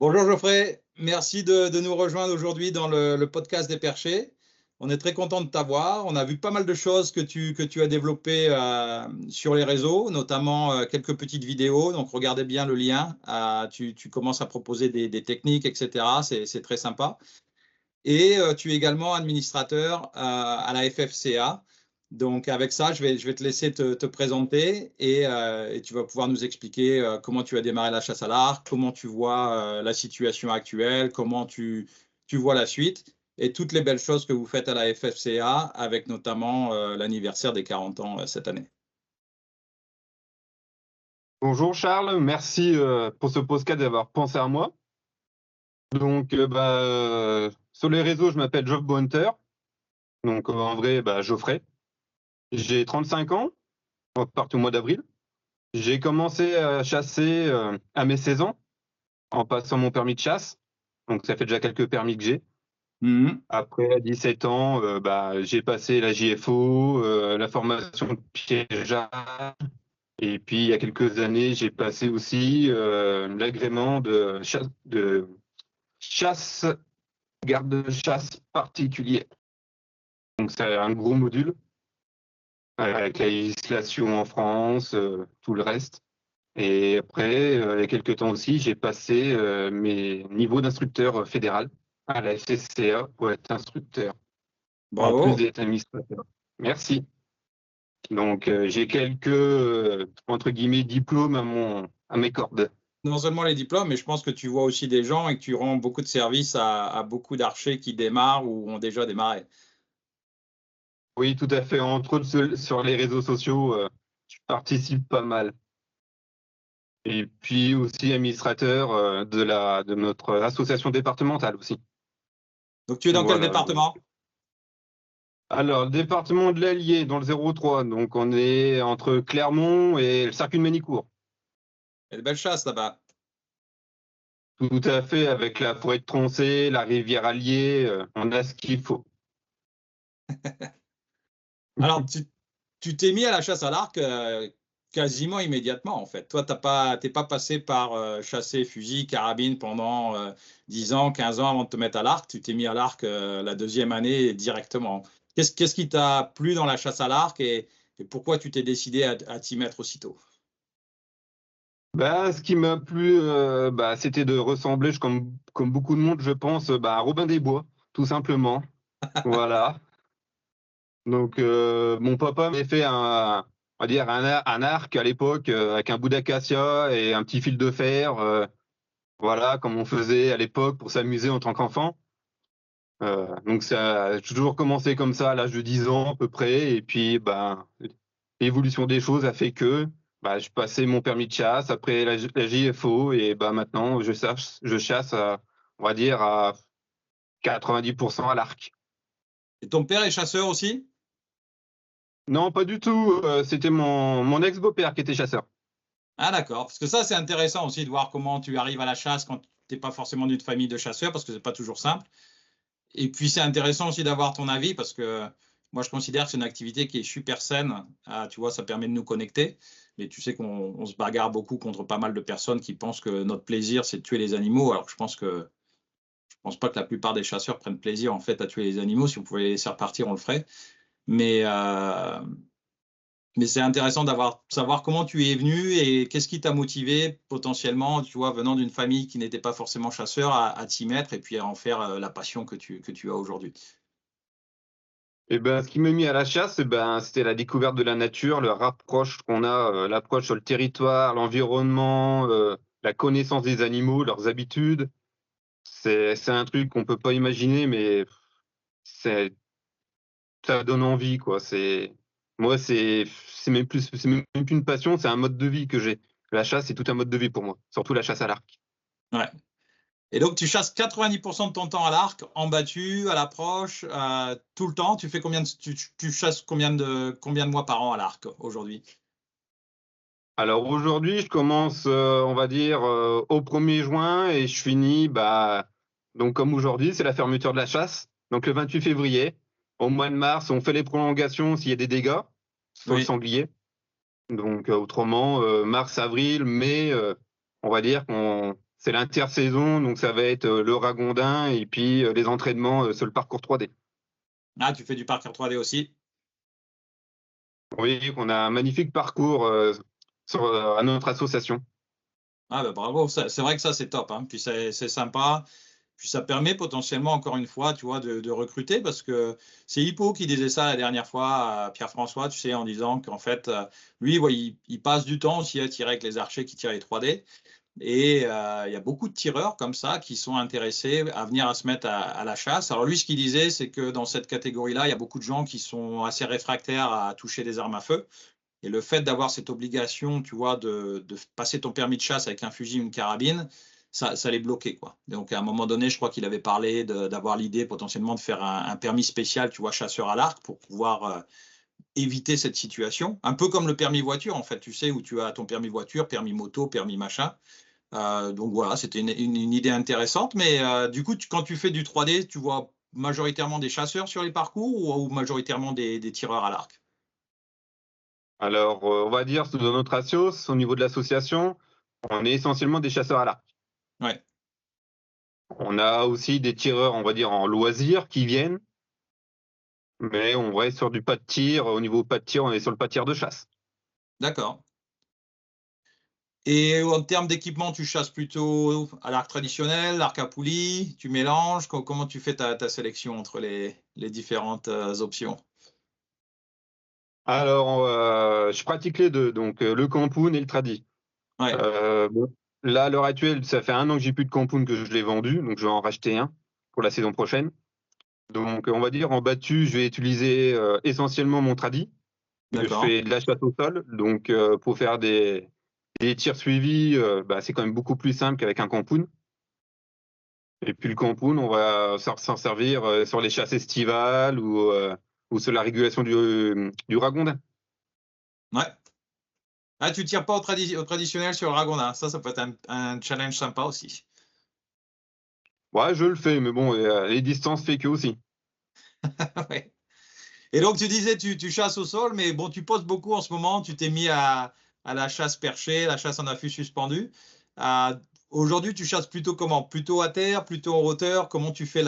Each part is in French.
Bonjour Geoffrey, merci de nous rejoindre aujourd'hui dans le podcast des perchés. On est très content de t'avoir. On a vu pas mal de choses que tu as développées sur les réseaux, notamment quelques petites vidéos. Donc regardez bien le lien. Tu commences à proposer des techniques, etc. C'est très sympa. Et tu es également administrateur à la FFCA. Donc avec ça, je vais te laisser te présenter et tu vas pouvoir nous expliquer comment tu as démarré la chasse à l'arc, comment tu vois la situation actuelle, comment tu vois la suite et toutes les belles choses que vous faites à la FFCA avec notamment l'anniversaire des 40 ans cette année. Bonjour Charles, merci pour ce podcast d'avoir pensé à moi. Sur les réseaux, je m'appelle Geoff Bohunter, donc en vrai, Geoffrey. J'ai 35 ans, on part au mois d'avril. J'ai commencé à chasser à mes 16 ans, en passant mon permis de chasse. Donc ça fait déjà quelques permis que j'ai. Mhm. Après, à 17 ans, j'ai passé la JFO, la formation de piégeage. Et puis, il y a quelques années, j'ai passé aussi l'agrément de chasse, garde-chasse particulier. Donc, c'est un gros module avec la législation en France, tout le reste. Et après, il y a quelques temps aussi, j'ai passé mes niveaux d'instructeur fédéral à la FCCA pour être instructeur, en plus Bravo. d'être administrateur. Merci. Donc, j'ai quelques, entre guillemets, diplômes à mes cordes. Non seulement les diplômes, mais je pense que tu vois aussi des gens et que tu rends beaucoup de services à beaucoup d'archers qui démarrent ou ont déjà démarré. Oui, tout à fait. Entre autres, sur les réseaux sociaux, je participe pas mal. Et puis aussi administrateur de notre association départementale aussi. Donc tu es dans quel Voilà. département? Alors, le département de l'Allier, dans le 03. Donc, on est entre Clermont et le circuit de Manicourt. Il y a de belles chasses là-bas. Tout à fait, avec la forêt de Troncé, la rivière Allier, on a ce qu'il faut. Alors, tu t'es mis à la chasse à l'arc quasiment immédiatement, en fait. Toi, t'es pas passé par chasser fusil, carabine pendant 10 ans, 15 ans avant de te mettre à l'arc. Tu t'es mis à l'arc la deuxième année directement. Qu'est-ce qui t'a plu dans la chasse à l'arc et pourquoi tu t'es décidé à t'y mettre aussitôt? Ce qui m'a plu, c'était de ressembler, comme beaucoup de monde, je pense, à Robin des Bois, tout simplement. Voilà. Donc, mon papa m'avait fait on va dire un arc à l'époque avec un bout d'acacia et un petit fil de fer. Voilà, comme on faisait à l'époque pour s'amuser en tant qu'enfant. Donc, ça a toujours commencé comme ça à l'âge de 10 ans à peu près. Et puis, l'évolution des choses a fait que je passais mon permis de chasse après la JFO et maintenant je chasse on va dire à 90% à l'arc. Et ton père est chasseur aussi? Non, pas du tout. C'était mon ex-beau-père qui était chasseur. Ah d'accord, parce que ça c'est intéressant aussi de voir comment tu arrives à la chasse quand tu n'es pas forcément d'une famille de chasseurs, parce que c'est pas toujours simple. Et puis c'est intéressant aussi d'avoir ton avis parce que moi je considère que c'est une activité qui est super saine. Ah, tu vois, ça permet de nous connecter. Mais tu sais qu'on se bagarre beaucoup contre pas mal de personnes qui pensent que notre plaisir c'est de tuer les animaux. Alors que je pense pas que la plupart des chasseurs prennent plaisir en fait à tuer les animaux. Si on pouvait les laisser repartir, on le ferait. Mais mais c'est intéressant savoir comment tu es venu et qu'est-ce qui t'a motivé potentiellement, tu vois, venant d'une famille qui n'était pas forcément chasseur, à t'y mettre et puis à en faire la passion que tu as aujourd'hui. Et ce qui m'a mis à la chasse, c'était la découverte de la nature, le rapproche qu'on a, l'approche sur le territoire, l'environnement, la connaissance des animaux, leurs habitudes. C'est un truc qu'on peut pas imaginer, mais c'est ça donne envie, quoi. Moi, c'est même plus une passion, c'est un mode de vie que j'ai. La chasse, c'est tout un mode de vie pour moi, surtout la chasse à l'arc. Ouais. Et donc, tu chasses 90% de ton temps à l'arc, en battu, à l'approche, tout le temps. Tu fais tu chasses combien de mois par an à l'arc aujourd'hui? Alors aujourd'hui, je commence, on va dire, au 1er juin et je finis, donc comme aujourd'hui, c'est la fermeture de la chasse. Donc le 28 février, au mois de mars, on fait les prolongations s'il y a des dégâts sur le Oui. sanglier. Donc autrement, mars, avril, mai, on va dire qu'on c'est l'intersaison, donc ça va être le ragondin et puis les entraînements sur le parcours 3D. Ah, tu fais du parcours 3D aussi? Oui, on a un magnifique parcours à notre association. Ah, bah, bravo, c'est vrai que ça, c'est top, hein. Puis c'est sympa. Puis ça permet potentiellement, encore une fois, tu vois, de recruter parce que c'est Hippo qui disait ça la dernière fois à Pierre-François, tu sais, en disant qu'en fait, lui, ouais, il passe du temps aussi à tirer avec les archers qui tirent les 3D. Et il y a beaucoup de tireurs comme ça qui sont intéressés à venir à se mettre à la chasse. Alors lui, ce qu'il disait, c'est que dans cette catégorie-là, il y a beaucoup de gens qui sont assez réfractaires à toucher des armes à feu. Et le fait d'avoir cette obligation, tu vois, de passer ton permis de chasse avec un fusil ou une carabine, ça les bloquait, quoi. Donc à un moment donné, je crois qu'il avait parlé d'avoir l'idée potentiellement de faire un permis spécial, tu vois, chasseur à l'arc pour pouvoir éviter cette situation. Un peu comme le permis voiture, en fait, tu sais, où tu as ton permis voiture, permis moto, permis machin. Donc voilà, c'était une idée intéressante. Mais du coup, quand tu fais du 3D, tu vois majoritairement des chasseurs sur les parcours ou majoritairement des tireurs à l'arc? Alors, on va dire, dans notre assos, au niveau de l'association, on est essentiellement des chasseurs à l'arc. Ouais, On a aussi des tireurs, on va dire, en loisir qui viennent, mais on reste sur du pas de tir. Au niveau pas de tir, on est sur le pas de tir de chasse. d'accord. Et en termes d'équipement, tu chasses plutôt à l'arc traditionnel, l'arc à poulie, tu mélanges, comment tu fais ta sélection entre les différentes options? Alors, je pratique les deux, donc le campoun et le tradi. Ouais, Bon, là, à l'heure actuelle, ça fait 1 an que j'ai plus de campoun que je l'ai vendu, donc je vais en racheter un pour la saison prochaine. Donc, on va dire, en battu, je vais utiliser essentiellement mon tradi. Je d'accord. fais de la chasse au sol, donc pour faire des tirs suivis, bah, c'est quand même beaucoup plus simple qu'avec un campoun. Et puis le campoun, on va s'en servir sur les chasses estivales ou sur la régulation du ragondin. Ouais. Ah, tu tires pas au traditionnel sur le ragondin. Ça peut être un challenge sympa aussi. Ouais, je le fais, mais bon, les distances fait que aussi. Ouais. Et donc, tu disais, tu chasses au sol, mais bon, tu poses beaucoup en ce moment. Tu t'es mis à la chasse perchée, la chasse en affût suspendu. Euh, Aujourd'hui, tu chasses plutôt comment? Plutôt à terre, plutôt en hauteur? Comment tu fais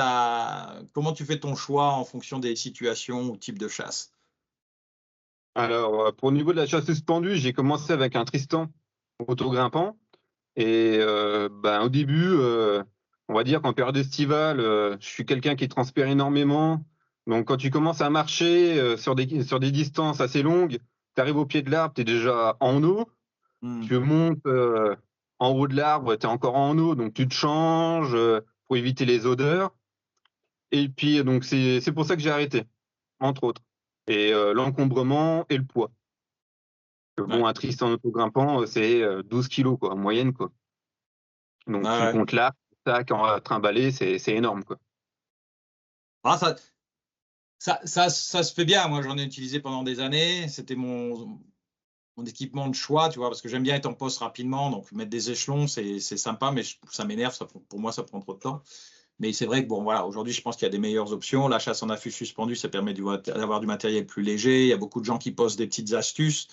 ton choix en fonction des situations ou type de chasse? Alors, pour le niveau de la chasse suspendue, j'ai commencé avec un Tristan autogrimpant. Et ben, au début, on va dire qu'en période estivale, je suis quelqu'un qui transpire énormément. Donc, quand tu commences à marcher sur des distances assez longues, tu arrives au pied de l'arbre, tu es déjà en eau. Hmm, Tu montes en haut de l'arbre, tu es encore en eau, donc tu te changes pour éviter les odeurs. Et puis, donc, c'est pour ça que j'ai arrêté, entre autres. Et l'encombrement et le poids. Bon, ouais, un Tristan auto-grimpant, c'est 12 kilos, quoi, en moyenne, quoi. ouais, Donc, tu ouais. comptes l'arbre, sac en trimballer, c'est énorme, quoi. Ah, ça se fait bien. Moi, j'en ai utilisé pendant des années. C'était mon équipement de choix, tu vois, parce que j'aime bien être en poste rapidement. Donc, mettre des échelons, c'est sympa, mais ça m'énerve. Pour moi, ça prend trop de temps. Mais c'est vrai que, bon, voilà, aujourd'hui, je pense qu'il y a des meilleures options. La chasse en affût suspendu, ça permet d'avoir du matériel plus léger. Il y a beaucoup de gens qui postent des petites astuces.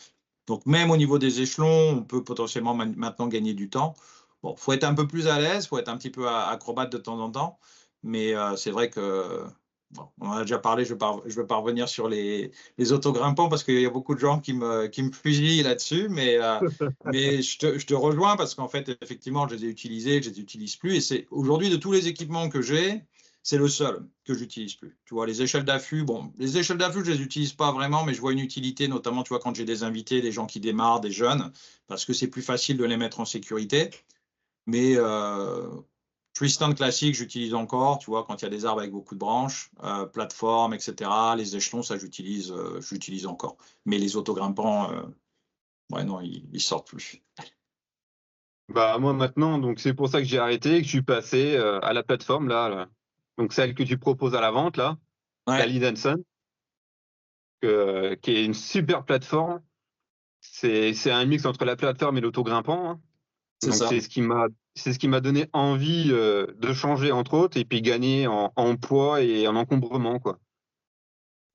Donc, même au niveau des échelons, on peut potentiellement maintenant gagner du temps. Bon, faut être un peu plus à l'aise, faut être un petit peu acrobate de temps en temps. Mais c'est vrai que, bon, on en a déjà parlé, je ne veux pas revenir sur les autogrimpants parce qu'il y a beaucoup de gens qui me fusillent là-dessus. Mais je te rejoins parce qu'en fait, effectivement, je les ai utilisés, je ne les utilise plus. Et c'est aujourd'hui, de tous les équipements que j'ai, c'est le seul que j'utilise plus. Tu vois, les échelles d'affût, bon, les échelles d'affût, je les utilise pas vraiment, mais je vois une utilité, notamment, tu vois, quand j'ai des invités, des gens qui démarrent, des jeunes, parce que c'est plus facile de les mettre en sécurité. Mais Tristan classique, j'utilise encore, tu vois, quand il y a des arbres avec beaucoup de branches, plateforme, etc. Les échelons, ça, j'utilise encore. Mais les autogrimpants, ouais, non, ils sortent plus. Bah, moi, maintenant, donc, c'est pour ça que j'ai arrêté et que je suis passé à la plateforme, là. Donc, celle que tu proposes à la vente, là, la Ouais, Lead Hanson, qui est une super plateforme. C'est un mix entre la plateforme et l'autogrimpant, hein. c'est Donc, ça. c'est ce qui m'a donné envie de changer, entre autres, et puis gagner en poids et en encombrement, quoi.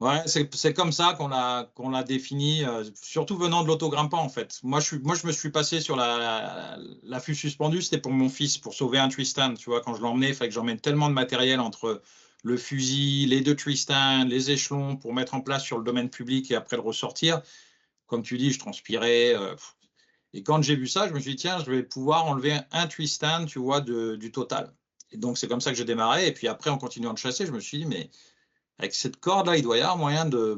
Ouais, c'est comme ça qu'on l'a défini, surtout venant de l'autogrimpant en fait. Moi, je me suis passé sur l'affût suspendu, c'était pour mon fils, pour sauver un twist stand. Tu vois, quand je l'emmenais, il fallait que j'emmène tellement de matériel entre le fusil, les deux twist stands, les échelons pour mettre en place sur le domaine public et après le ressortir. Comme tu dis, je transpirais. Et quand j'ai vu ça, je me suis dit, tiens, je vais pouvoir enlever un twist stand, tu vois, du total. Et donc, c'est comme ça que j'ai démarré. Et puis après, en continuant de chasser, je me suis dit, mais avec cette corde-là, il doit y avoir moyen de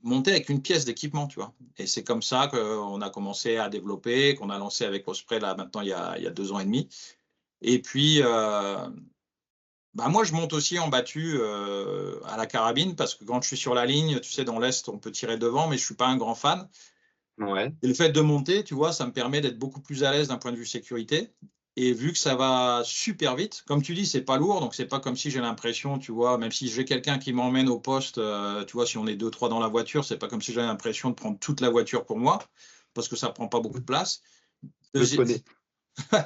monter avec une pièce d'équipement, tu vois. Et c'est comme ça qu'on a commencé à développer, qu'on a lancé avec Osprey, là, maintenant, il y a 2 ans et demi. Et puis, bah moi, je monte aussi en battu à la carabine, parce que quand je suis sur la ligne, tu sais, dans l'Est, on peut tirer devant, mais je ne suis pas un grand fan. Ouais. Et le fait de monter, tu vois, ça me permet d'être beaucoup plus à l'aise d'un point de vue sécurité. Et vu que ça va super vite, comme tu dis, c'est pas lourd, donc c'est pas comme si j'ai l'impression, tu vois, même si j'ai quelqu'un qui m'emmène au poste, tu vois, si on est deux, trois dans la voiture, c'est pas comme si j'avais l'impression de prendre toute la voiture pour moi, parce que ça prend pas beaucoup de place. Je connais.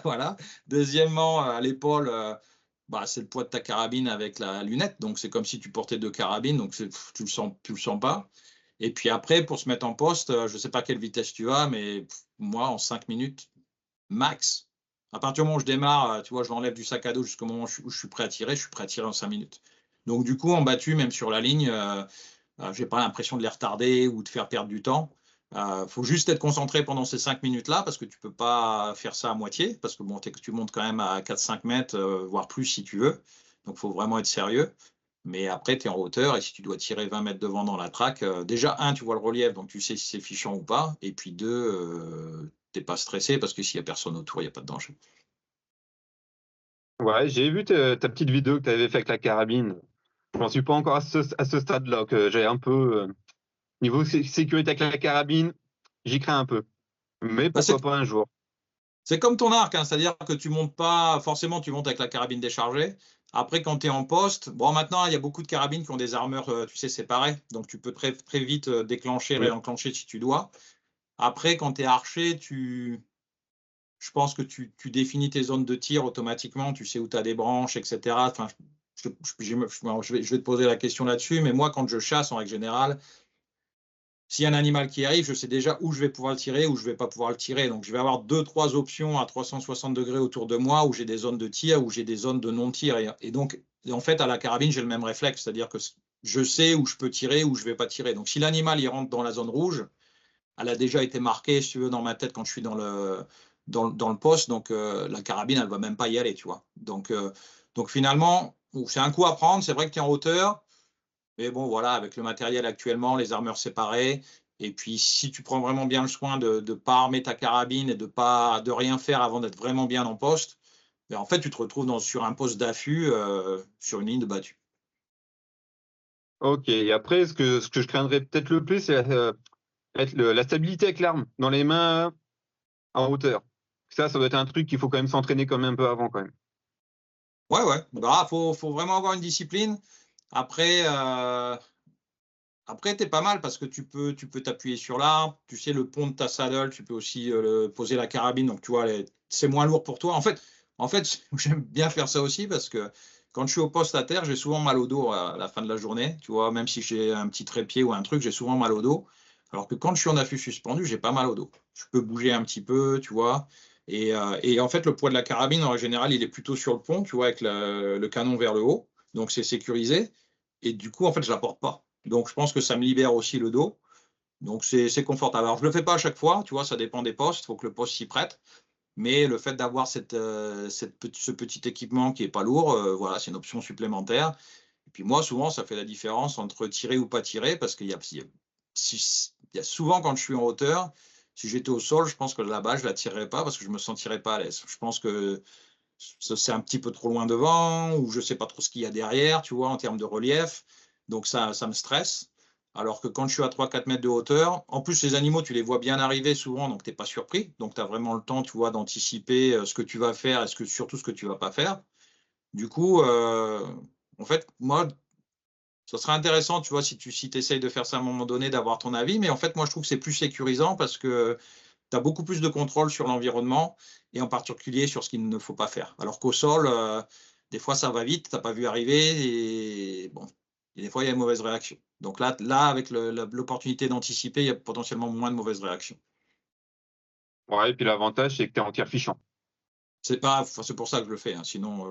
Voilà. Deuxièmement, à l'épaule, bah, c'est le poids de ta carabine avec la lunette, donc c'est comme si tu portais deux carabines, donc tu le sens pas. Et puis après, pour se mettre en poste, je ne sais pas quelle vitesse tu as, mais moi, en 5 minutes, max. À partir du moment où je démarre, tu vois, je l'enlève du sac à dos jusqu'au moment où je suis prêt à tirer, je suis prêt à tirer en 5 minutes. Donc du coup, en battu, même sur la ligne, je n'ai pas l'impression de les retarder ou de faire perdre du temps. Il faut juste être concentré pendant ces 5 minutes-là, parce que tu ne peux pas faire ça à moitié, parce que bon, tu montes quand même à 4-5 mètres, voire plus si tu veux. Donc il faut vraiment être sérieux. Mais après, tu es en hauteur et si tu dois tirer 20 mètres devant dans la traque, déjà, un, tu vois le relief, donc tu sais si c'est fichant ou pas. Et puis deux, tu n'es pas stressé parce que s'il n'y a personne autour, il n'y a pas de danger. Ouais, j'ai vu ta petite vidéo que tu avais fait avec la carabine. Je n'en suis pas encore à ce stade-là, que j'ai un peu. Niveau sécurité avec la carabine, j'y crains un peu. Mais Bah, pourquoi pas un jour. c'est comme ton arc, hein, c'est-à-dire que tu montes pas, forcément, tu montes avec la carabine déchargée. Après, quand tu es en poste, bon, maintenant, il y a beaucoup de carabines qui ont des armeurs, tu sais, séparées. Donc, tu peux très, très vite déclencher, Oui. réenclencher si tu dois. Après, quand tu es archer, je pense que tu définis tes zones de tir automatiquement, tu sais où tu as des branches, etc. Enfin, je vais te poser la question là-dessus, mais moi, quand je chasse, en règle générale, s'il y a un animal qui arrive, je sais déjà où je vais pouvoir le tirer, où je ne vais pas pouvoir le tirer. Donc, je vais avoir deux, trois options à 360 degrés autour de moi, où j'ai des zones de tir, où j'ai des zones de non-tir. Et donc, en fait, à la carabine, j'ai le même réflexe, c'est-à-dire que je sais où je peux tirer, où je ne vais pas tirer. Donc, si l'animal il rentre dans la zone rouge, elle a déjà été marquée, si tu veux, dans ma tête quand je suis dans le poste. Donc, la carabine, elle ne va même pas y aller, tu vois. Donc finalement, c'est un coup à prendre. C'est vrai que tu es en hauteur. Mais bon, voilà, avec le matériel actuellement, les armeurs séparées. Et puis, si tu prends vraiment bien le soin de ne pas armer ta carabine et de rien faire avant d'être vraiment bien en poste, ben en fait, tu te retrouves sur un poste d'affût sur une ligne de battue. Ok. Et après, ce que je craindrais peut-être le plus, c'est la stabilité avec l'arme dans les mains en hauteur. Ça doit être un truc qu'il faut quand même s'entraîner quand même un peu avant quand même. Ouais, ouais. Bah, faut vraiment avoir une discipline. Après, Après, t'es pas mal parce que tu peux t'appuyer sur l'arbre. Tu sais, le pont de ta saddle, tu peux aussi poser la carabine. Donc, tu vois, c'est moins lourd pour toi. En fait, j'aime bien faire ça aussi parce que quand je suis au poste à terre, j'ai souvent mal au dos à la fin de la journée. Tu vois, même si j'ai un petit trépied ou un truc, j'ai souvent mal au dos. Alors que quand je suis en affût suspendu, j'ai pas mal au dos. Je peux bouger un petit peu, tu vois. Et en fait, le poids de la carabine, en général, il est plutôt sur le pont, tu vois, avec le canon vers le haut. Donc, c'est sécurisé. Et du coup, en fait, je la porte pas. Donc, je pense que ça me libère aussi le dos. Donc, c'est confortable. Alors, je ne le fais pas à chaque fois, tu vois, ça dépend des postes. Il faut que le poste s'y prête. Mais le fait d'avoir ce petit équipement qui n'est pas lourd, voilà, c'est une option supplémentaire. Et puis moi, souvent, ça fait la différence entre tirer ou pas tirer, parce qu'il y a souvent, quand je suis en hauteur, si j'étais au sol, je pense que là-bas, je ne la tirerais pas parce que je ne me sentirais pas à l'aise. Je pense que c'est un petit peu trop loin devant, ou je ne sais pas trop ce qu'il y a derrière, tu vois, en termes de relief. Donc ça me stresse. Alors que quand je suis à 3-4 mètres de hauteur, en plus les animaux, tu les vois bien arriver souvent, donc tu n'es pas surpris. Donc tu as vraiment le temps, tu vois, d'anticiper ce que tu vas faire et surtout ce que tu ne vas pas faire. Du coup, en fait, moi, ça serait intéressant, tu vois, si tu essayes de faire ça à un moment donné, d'avoir ton avis. Mais en fait, moi, je trouve que c'est plus sécurisant parce que tu as beaucoup plus de contrôle sur l'environnement et en particulier sur ce qu'il ne faut pas faire. Alors qu'au sol, des fois, ça va vite, tu n'as pas vu arriver et bon. Et des fois, il y a une mauvaise réaction. Donc là avec l'opportunité d'anticiper, il y a potentiellement moins de mauvaises réactions. Ouais, et puis l'avantage, c'est que tu es en tir fichant. C'est pour ça que je le fais, hein, sinon,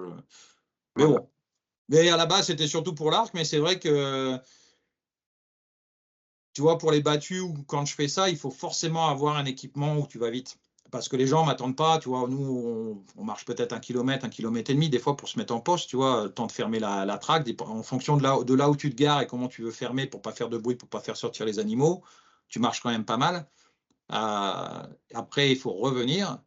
mais Voilà. bon. Mais à la base, c'était surtout pour l'arc, mais c'est vrai que, tu vois, pour les battues ou quand je fais ça, il faut forcément avoir un équipement où tu vas vite. Parce que les gens m'attendent pas, tu vois, nous, on marche peut-être 1 kilomètre, 1,5 km des fois pour se mettre en poste, tu vois, le temps de fermer la traque, en fonction de là où tu te gares et comment tu veux fermer pour pas faire de bruit, pour pas faire sortir les animaux, tu marches quand même pas mal. Après, il faut revenir.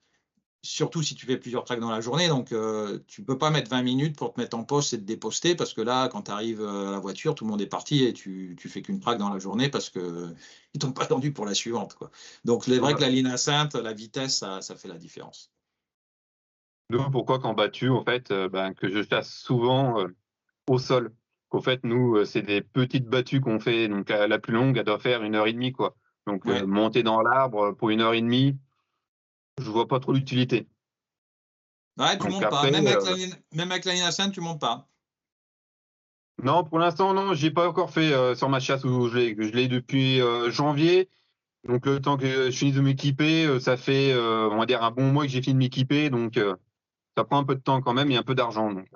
Surtout si tu fais plusieurs tracks dans la journée. Donc, tu ne peux pas mettre 20 minutes pour te mettre en poste et te déposter parce que là, quand tu arrives à la voiture, tout le monde est parti et tu fais qu'une track dans la journée parce qu'ils ne t'ont pas attendu pour la suivante, quoi. Donc, c'est vrai Ouais. que la ligne à Sainte, la vitesse, ça fait la différence. Nous, pourquoi qu'en battu, en fait, que je chasse souvent au sol. Qu'au fait, nous, c'est des petites battues qu'on fait. Donc, la plus longue, elle doit faire 1 h 30, quoi. Donc, Ouais, monter dans l'arbre pour 1 h 30, je vois pas trop l'utilité. ouais, tu Donc montes pas. après, Même avec la ligne à Sainte, tu montes pas. non, pour l'instant, non, j'ai pas encore fait sur ma chasse où je l'ai depuis janvier. Donc, le temps que je finisse de m'équiper, ça fait, on va dire, un bon mois que j'ai fini de m'équiper. Donc, ça prend un peu de temps quand même et un peu d'argent. Donc.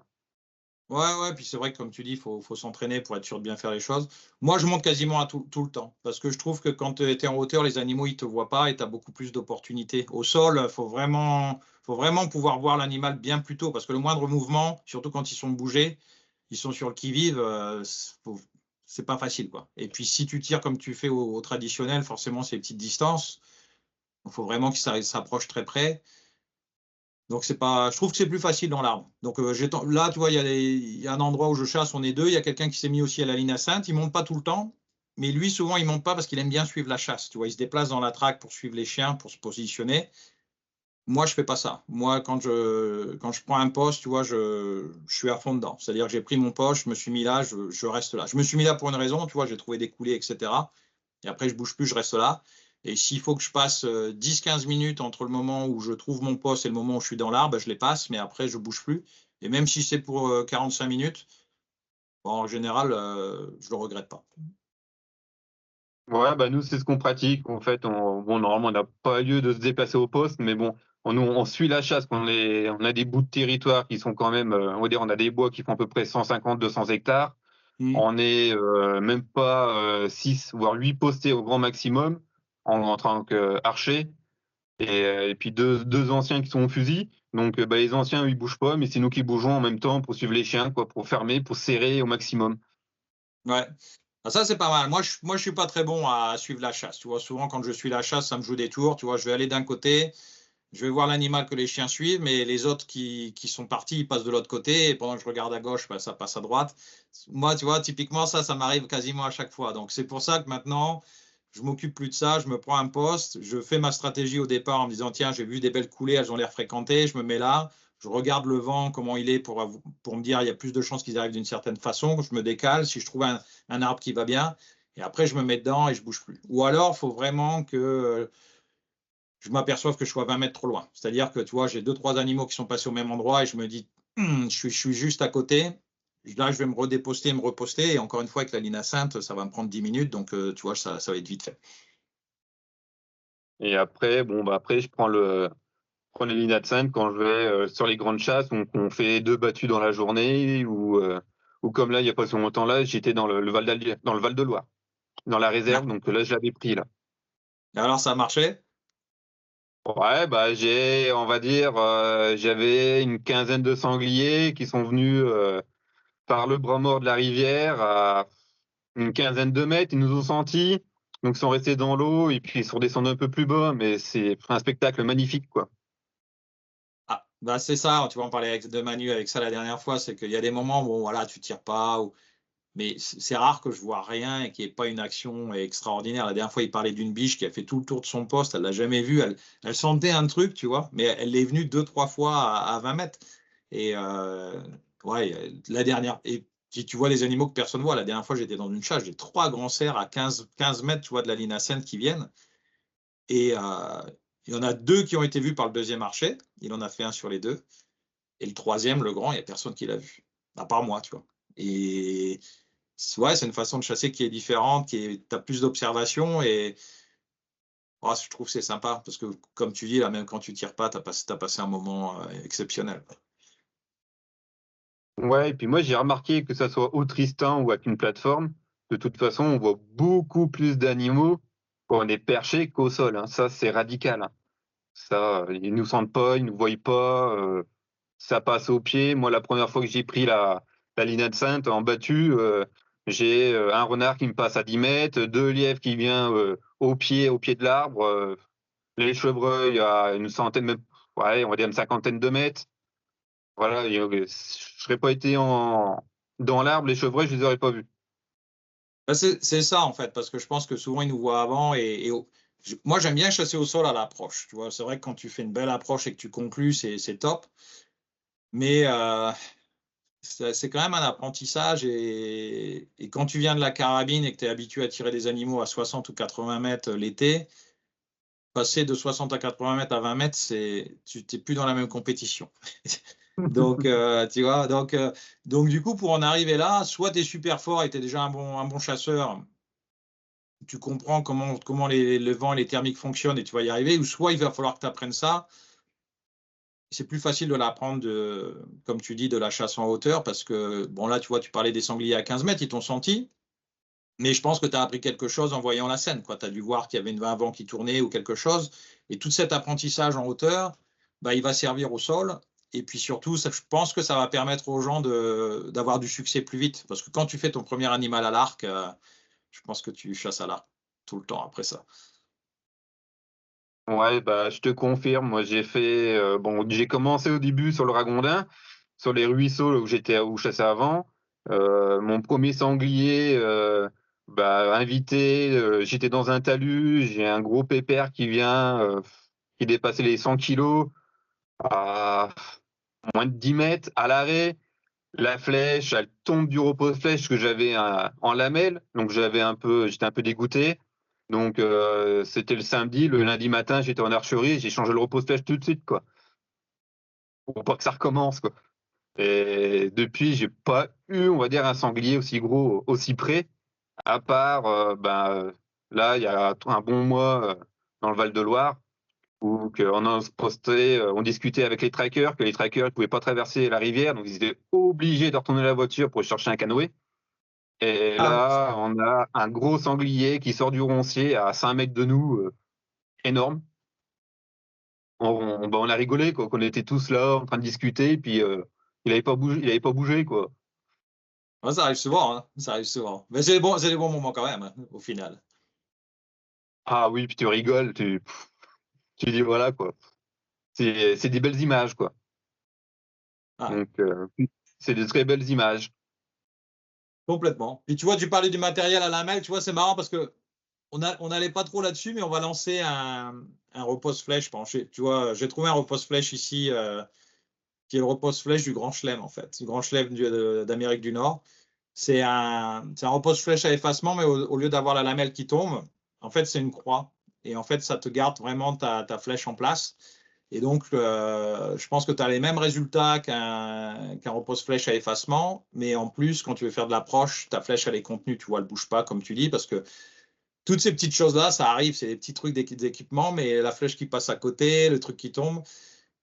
Ouais, ouais, puis c'est vrai que comme tu dis, il faut s'entraîner pour être sûr de bien faire les choses. Moi, je monte quasiment à tout le temps parce que je trouve que quand tu es en hauteur, les animaux, ils te voient pas et tu as beaucoup plus d'opportunités. Au sol, faut vraiment pouvoir voir l'animal bien plus tôt parce que le moindre mouvement, surtout quand ils sont bougés, ils sont sur le qui-vive, c'est pas facile, quoi. Et puis, si tu tires comme tu fais au traditionnel, forcément, c'est les petites distances. Il faut vraiment qu'ils s'approchent très près. Donc c'est pas, je trouve que c'est plus facile dans l'arbre. Donc là, tu vois, il y a un endroit où je chasse, on est deux. Il y a quelqu'un qui s'est mis aussi à la ligne à Sainte. Il monte pas tout le temps, mais lui souvent il monte pas parce qu'il aime bien suivre la chasse. Tu vois, il se déplace dans la traque pour suivre les chiens, pour se positionner. Moi, je fais pas ça. Moi, quand je prends un poste, tu vois, je suis à fond dedans. C'est-à-dire que j'ai pris mon poste, je me suis mis là, je reste là. Je me suis mis là pour une raison, tu vois, j'ai trouvé des coulées, etc. Et après, je bouge plus, je reste là. Et s'il faut que je passe 10-15 minutes entre le moment où je trouve mon poste et le moment où je suis dans l'arbre, je les passe, mais après, je bouge plus. Et même si c'est pour 45 minutes, bon, en général, je le regrette pas. Ouais, nous, c'est ce qu'on pratique. En fait, bon, normalement, on n'a pas lieu de se déplacer au poste, mais bon, on suit la chasse. On a des bouts de territoire qui sont quand même, on va dire, on a des bois qui font à peu près 150-200 hectares. Mmh. On est même pas 6, voire 8 postés au grand maximum en tant qu'archer. Et puis deux anciens qui sont au fusil. Donc, les anciens, eux, ils bougent pas, mais c'est nous qui bougeons en même temps pour suivre les chiens, quoi, pour fermer, pour serrer au maximum. Ouais. Ah, ça, c'est pas mal. Moi, je suis pas très bon à suivre la chasse. Tu vois, souvent, quand je suis la chasse, ça me joue des tours. Tu vois, je vais aller d'un côté, je vais voir l'animal que les chiens suivent, mais les autres qui sont partis, ils passent de l'autre côté. Et pendant que je regarde à gauche, bah, ça passe à droite. Moi, tu vois, typiquement, ça m'arrive quasiment à chaque fois. Donc, c'est pour ça que maintenant, je m'occupe plus de ça. Je me prends un poste, je fais ma stratégie au départ en me disant, tiens, j'ai vu des belles coulées, elles ont l'air fréquentées. Je me mets là, je regarde le vent, comment il est pour me dire, il y a plus de chances qu'ils arrivent d'une certaine façon. Je me décale. Si je trouve un arbre qui va bien, et après, je me mets dedans et je bouge plus. Ou alors, il faut vraiment que je m'aperçoive que je sois 20 mètres trop loin. C'est-à-dire que, tu vois, j'ai deux, trois animaux qui sont passés au même endroit et je me dis, je suis juste à côté. Là, je vais me redéposter, me reposter. Et encore une fois, avec la ligne à Sainte, ça va me prendre 10 minutes. Donc, tu vois, ça va être vite fait. Et après, après, je prends les lignes Adsense quand je vais sur les grandes chasses. Donc, on fait 2 battues dans la journée ou comme là, il n'y a pas si longtemps là, j'étais dans le dans le Val de Loire, dans la Ah. réserve. Donc là, je l'avais pris là. Et alors, ça a marché? Ouais, on va dire, j'avais une quinzaine de sangliers qui sont venus par le bras mort de la rivière à une quinzaine de mètres. Ils nous ont sentis, donc ils sont restés dans l'eau et puis ils sont redescendus un peu plus bas. Mais c'est un spectacle magnifique, quoi. Ah, bah c'est ça, tu vois, on parlait de Manu avec ça la dernière fois, c'est qu'il y a des moments où voilà, tu tires pas, mais c'est rare que je vois rien et qu'il n'y ait pas une action extraordinaire. La dernière fois, il parlait d'une biche qui a fait tout le tour de son poste, elle l'a jamais vue, elle sentait un truc, tu vois, mais elle est venue deux, trois fois à 20 mètres. Et ouais, la dernière, et si tu vois les animaux que personne voit, la dernière fois, j'étais dans une chasse, j'ai trois grands cerfs à 15 mètres, tu vois, de la ligne à Seine qui viennent. Et il y en a deux qui ont été vus par le deuxième archer. Il en a fait un sur les deux. Et le troisième, le grand, il n'y a personne qui l'a vu. À part moi, tu vois. Et ouais, c'est une façon de chasser qui est différente, tu as plus d'observation et oh, je trouve que c'est sympa parce que, comme tu dis, là, même quand tu tires pas, tu as passé un moment exceptionnel. Ouais, et puis moi, j'ai remarqué que ça soit au Tristan ou avec une plateforme, de toute façon, on voit beaucoup plus d'animaux quand on est perché qu'au sol, hein. Ça, c'est radical, hein. Ça, ils nous sentent pas, ils nous voient pas, ça passe au pied. Moi, la première fois que j'ai pris la linette sainte en battu, j'ai un renard qui me passe à 10 mètres, deux lièvres qui viennent au pied de l'arbre, les chevreuils à une centaine, même, ouais, on va dire une cinquantaine de mètres. Voilà, je serais pas été dans l'arbre, les chevreuils, je les aurais pas vus. Bah, c'est ça en fait, parce que je pense que souvent ils nous voient avant moi j'aime bien chasser au sol à l'approche. Tu vois, c'est vrai que quand tu fais une belle approche et que tu conclus, c'est top. Mais c'est quand même un apprentissage et quand tu viens de la carabine et que tu es habitué à tirer des animaux à 60 ou 80 mètres l'été, passer de 60 à 80 mètres à 20 mètres, tu n'es plus dans la même compétition. Donc, tu vois, donc du coup, pour en arriver là, soit tu es super fort et tu es déjà un bon chasseur, tu comprends comment le vent et les thermiques fonctionnent et tu vas y arriver, ou soit il va falloir que tu apprennes ça. C'est plus facile de l'apprendre, comme tu dis, de la chasse en hauteur, parce que, bon, là, tu vois, tu parlais des sangliers à 15 mètres, ils t'ont senti, mais je pense que tu as appris quelque chose en voyant la scène, quoi. Tu as dû voir qu'il y avait un vent qui tournait ou quelque chose, et tout cet apprentissage en hauteur, bah, il va servir au sol, et puis surtout, je pense que ça va permettre aux gens d'avoir du succès plus vite, parce que quand tu fais ton premier animal à l'arc, je pense que tu chasses à l'arc tout le temps après ça. Ouais, bah, je te confirme. Moi, bon, j'ai commencé au début sur le ragondin, sur les ruisseaux là, où je chassais avant. Mon premier sanglier, bah, invité, j'étais dans un talus, j'ai un gros pépère qui dépassait les 100 kilos à moins de 10 mètres à l'arrêt. La flèche, elle tombe du repose-flèche que j'avais en lamelle, donc j'étais un peu dégoûté. Donc c'était le samedi, le lundi matin, j'étais en archerie, j'ai changé le repose-flèche tout de suite, quoi, pour pas que ça recommence, quoi. Et depuis, j'ai pas eu, on va dire, un sanglier aussi gros, aussi près, à part, là, il y a un bon mois, dans le Val-de-Loire, où on discutait avec les trackers, que les trackers ne pouvaient pas traverser la rivière, donc ils étaient obligés de retourner la voiture pour chercher un canoë. Et Ah, là, on a un gros sanglier qui sort du roncier à 5 mètres de nous, énorme. On a rigolé, quoi, qu'on était tous là en train de discuter, puis il avait pas bougé, quoi. ouais, ça arrive souvent, hein, ça arrive souvent. Mais c'est des bons moments quand même, hein, au final. Ah oui, puis tu rigoles, tu dis voilà, quoi. C'est des belles images, quoi. Ah, Donc, c'est des très belles images. complètement. Puis tu vois, tu parlais du matériel à la main, tu vois, c'est marrant parce que on n'allait pas trop là-dessus, mais on va lancer un repose-flèche. Tu vois, j'ai trouvé un repose-flèche ici, qui est le repose-flèche du Grand Chelem, en fait. Du Grand Chelem d'Amérique du Nord. C'est un repose-flèche à effacement, mais au lieu d'avoir la lamelle qui tombe, en fait, c'est une croix. Et en fait, ça te garde vraiment ta flèche en place. Et donc, je pense que tu as les mêmes résultats qu'un repose-flèche à effacement, mais en plus, quand tu veux faire de l'approche, ta flèche, elle est contenue, tu vois, elle ne bouge pas, comme tu dis, parce que toutes ces petites choses-là, ça arrive, c'est des petits trucs d'équipement, mais la flèche qui passe à côté, le truc qui tombe.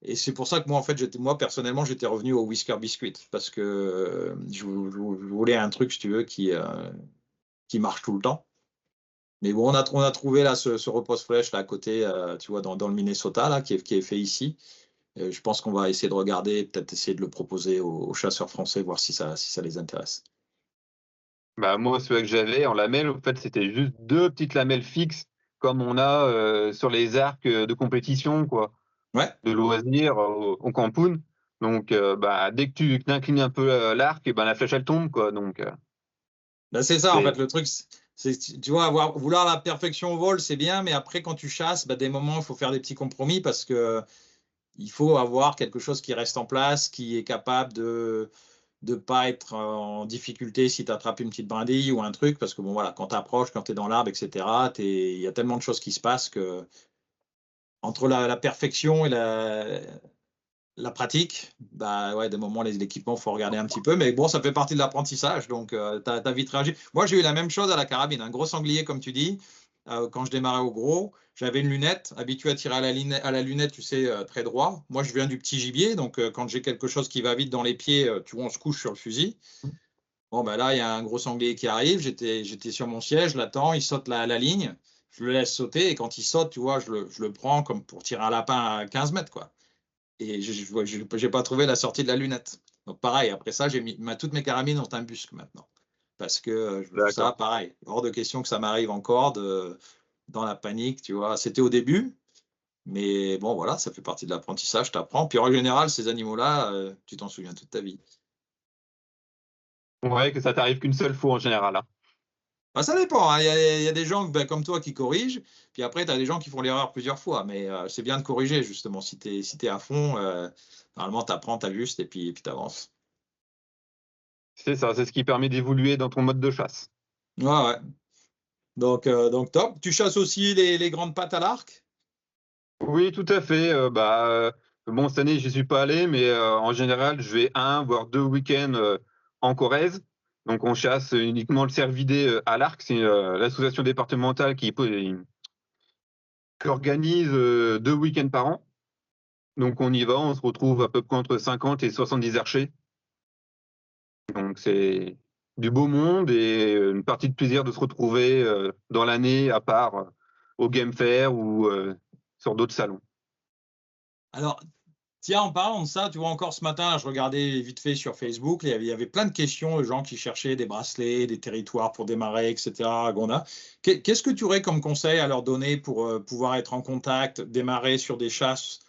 Et c'est pour ça que moi, en fait, moi, personnellement, j'étais revenu au Whisker Biscuit, parce que je voulais un truc, si tu veux, qui marche tout le temps. Mais bon, on a trouvé là ce repose-flèche là à côté, tu vois, dans le Minnesota, là, qui est fait ici. Je pense qu'on va essayer de regarder, peut-être essayer de le proposer aux chasseurs français, voir si ça les intéresse. Bah, moi, celui que j'avais en lamelle, en fait, c'était juste deux petites lamelles fixes, comme on a sur les arcs de compétition, quoi, Ouais, de loisirs au campoun. Donc, bah, dès que tu inclines un peu l'arc, et ben, la flèche, elle tombe, quoi. Donc, ben, c'est ça, en fait, c'est le truc, tu vois, vouloir la perfection au vol, c'est bien, mais après, quand tu chasses, ben, des moments, il faut faire des petits compromis parce que il faut avoir quelque chose qui reste en place, qui est capable de ne pas être en difficulté si tu attrapes une petite brindille ou un truc, parce que bon voilà, quand tu approches, quand tu es dans l'arbre, etc., il y a tellement de choses qui se passent que entre la perfection et La pratique, bah ouais, des moments, l'équipement, il faut regarder un petit peu. Mais bon, ça fait partie de l'apprentissage. Donc, tu as vite réagi. Moi, j'ai eu la même chose à la carabine. Un gros sanglier, comme tu dis. Quand je démarrais au gros, j'avais une lunette, habitué à tirer à la lunette, tu sais, très droit. Moi, je viens du petit gibier. Donc, quand j'ai quelque chose qui va vite dans les pieds, tu vois, on se couche sur le fusil. Bon, ben là, il y a un gros sanglier qui arrive. J'étais sur mon siège, je l'attends. Il saute la ligne. Je le laisse sauter. Et quand il saute, tu vois, je le prends comme pour tirer un lapin à 15 mètres, quoi. Et je n'ai pas trouvé la sortie de la lunette. Donc pareil, après ça, j'ai mis toutes mes carabines ont un busque maintenant. Parce que ça, D'accord. pareil, hors de question que ça m'arrive encore dans la panique, tu vois. C'était au début, mais bon, voilà, ça fait partie de l'apprentissage, tu apprends. Puis en général, ces animaux-là, tu t'en souviens toute ta vie. Ouais, que ça t'arrive qu'une seule fois en général, hein. Bah, ça dépend, hein. Il y a des gens ben, comme toi qui corrigent, puis après, tu as des gens qui font l'erreur plusieurs fois. Mais c'est bien de corriger, justement. Si tu es, à fond, normalement, tu apprends, tu ajustes et puis tu avances. C'est ça, c'est ce qui permet d'évoluer dans ton mode de chasse. Ouais, ouais. Donc top. Tu chasses aussi les grandes pattes à l'arc? Oui, tout à fait. Bon, cette année, j'y suis pas allé, mais en général, je vais un, voire 2 week-ends en Corrèze. Donc, on chasse uniquement le cervidé à l'arc. C'est l'association départementale qui organise 2 week-ends par an. Donc, on y va, on se retrouve à peu près entre 50 et 70 archers. Donc, c'est du beau monde et une partie de plaisir de se retrouver dans l'année, à part au Game Fair ou sur d'autres salons. Alors, tiens, en parlant de ça, tu vois, encore ce matin, je regardais vite fait sur Facebook, il y avait plein de questions de gens qui cherchaient des bracelets, des territoires pour démarrer, etc. à Gonda. Qu'est-ce que tu aurais comme conseil à leur donner pour pouvoir être en contact, démarrer sur des chasses,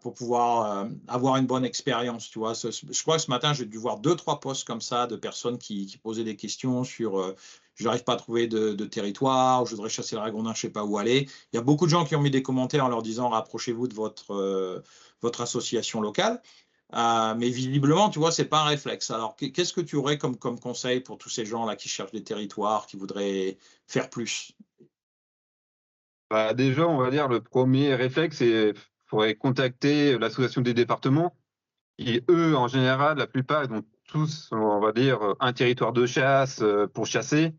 pour pouvoir avoir une bonne expérience, tu vois? Je crois que ce matin, j'ai dû voir deux, trois posts comme ça de personnes qui posaient des questions sur je n'arrive pas à trouver de territoire, ou je voudrais chasser le ragondin, je ne sais pas où aller. Il y a beaucoup de gens qui ont mis des commentaires en leur disant rapprochez-vous de votre association locale. Mais visiblement, tu vois, c'est pas un réflexe. Alors, qu'est-ce que tu aurais comme conseil pour tous ces gens-là qui cherchent des territoires, qui voudraient faire plus? Bah, déjà, on va dire le premier réflexe, c'est faudrait contacter l'association des départements. Et eux, en général, la plupart, ils ont tous, on va dire, un territoire de chasse pour chasser.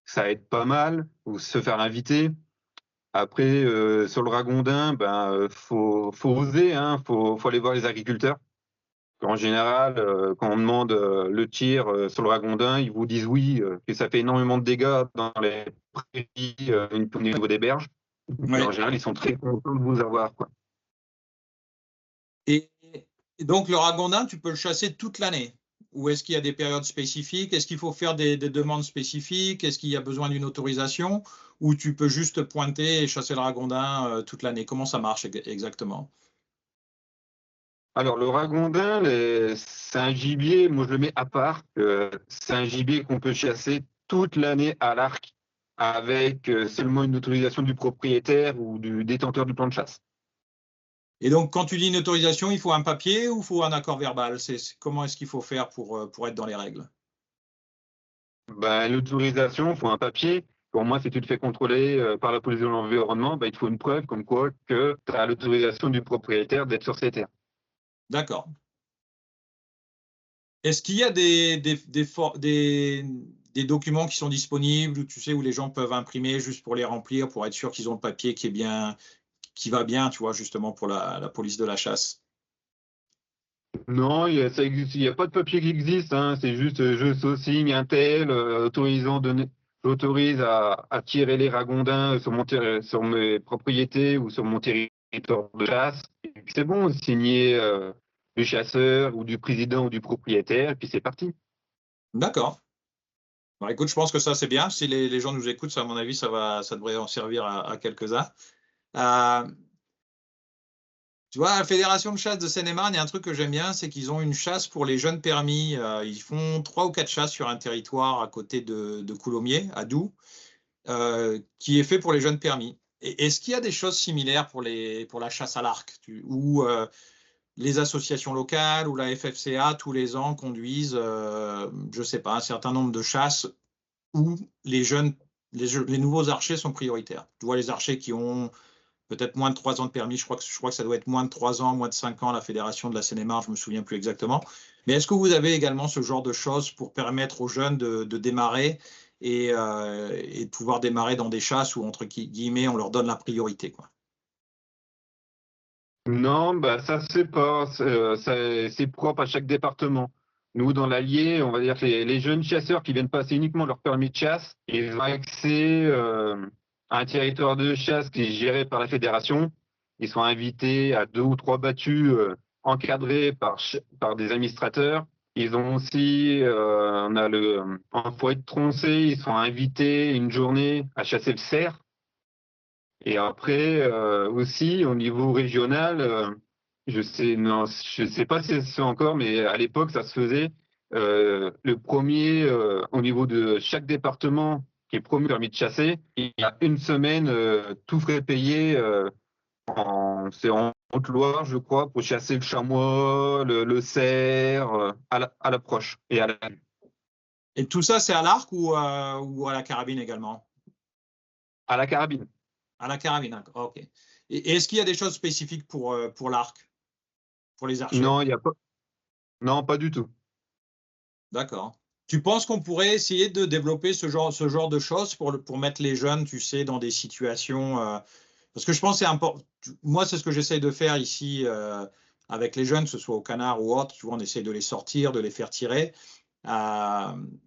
Ça aide pas mal, ou se faire inviter. Après, sur le ragondin, faut oser, hein, faut aller voir les agriculteurs. En général, quand on demande le tir sur le ragondin, ils vous disent oui, que ça fait énormément de dégâts dans les prairies, au niveau des berges. Et en Ouais. général, ils sont très contents de vous avoir, quoi. Et, et donc, le ragondin, tu peux le chasser toute l'année. Ou est-ce qu'il y a des périodes spécifiques? Est-ce qu'il faut faire des demandes spécifiques? Est-ce qu'il y a besoin d'une autorisation? Ou tu peux juste pointer et chasser le ragondin toute l'année? Comment ça marche exactement? Alors, le ragondin, c'est un gibier, moi je le mets à part. C'est un gibier qu'on peut chasser toute l'année à l'arc avec seulement une autorisation du propriétaire ou du détenteur du plan de chasse. Et donc, quand tu dis une autorisation, il faut un papier ou il faut un accord verbal? Comment est-ce qu'il faut faire pour être dans les règles? L'autorisation, il faut un papier. Pour moi, si tu te fais contrôler par la police de l'environnement, il te faut une preuve comme quoi que tu as l'autorisation du propriétaire d'être sur ces terres. D'accord. Est-ce qu'il y a des documents qui sont disponibles, où, tu sais, où les gens peuvent imprimer juste pour les remplir, pour être sûr qu'ils ont le papier qui est bien, qui va bien, tu vois, justement pour la police de la chasse? Non, ça existe, il n'y a pas de papier qui existe, hein, c'est juste je signe un tel, j'autorise à tirer les ragondins sur mes propriétés ou sur mon territoire de chasse. Et puis c'est bon, signé du chasseur ou du président ou du propriétaire, et puis c'est parti. D'accord. Bon, écoute, je pense que ça, c'est bien. Si les gens nous écoutent, ça, à mon avis, ça devrait en servir à quelques-uns. Euh, Tu vois, à la Fédération de chasse de Seine-et-Marne, il y a un truc que j'aime bien, c'est qu'ils ont une chasse pour les jeunes permis. Ils font 3 ou 4 chasses sur un territoire à côté de Coulommiers, à Doux, qui est fait pour les jeunes permis. Est-ce qu'il y a des choses similaires pour la chasse à l'arc, où les associations locales ou la FFCA, tous les ans, conduisent, je ne sais pas, un certain nombre de chasses où les nouveaux archers sont prioritaires? Tu vois, les archers qui ont peut-être moins de 3 ans de permis. Je crois que ça doit être moins de 3 ans, moins de 5 ans, la fédération de la Seine-et-Marne, je ne me souviens plus exactement. Mais est-ce que vous avez également ce genre de choses pour permettre aux jeunes de démarrer et de pouvoir démarrer dans des chasses où, entre guillemets, on leur donne la priorité, quoi? Non, bah ça c'est pas, c'est propre à chaque département. Nous, dans l'Allier, on va dire que les jeunes chasseurs qui viennent passer uniquement leur permis de chasse, ils ont accès à un territoire de chasse qui est géré par la fédération. Ils sont invités à 2 ou 3 battues encadrées par des administrateurs. Ils ont aussi, on a en forêt de Troncé, ils sont invités une journée à chasser le cerf. Et après, aussi, au niveau régional, je sais pas si c'est encore, mais à l'époque, ça se faisait. Le premier, au niveau de chaque département qui est promu permis de chasser, il y a une semaine, tout frais payé, c'est en Haute-Loire, je crois, pour chasser le chamois, le cerf, à l'approche et à la vue. Et tout ça, c'est à l'arc ou à la carabine également? À la carabine. À la carabine, d'accord. OK. Et est-ce qu'il y a des choses spécifiques pour l'arc, pour les archers? Non, il y a pas, non, pas du tout. D'accord. Tu penses qu'on pourrait essayer de développer ce genre de choses pour mettre les jeunes, tu sais, dans des situations, parce que je pense que c'est important. Moi, c'est ce que j'essaye de faire ici avec les jeunes, que ce soit au canard ou autre. Tu vois, on essaye de les sortir, de les faire tirer.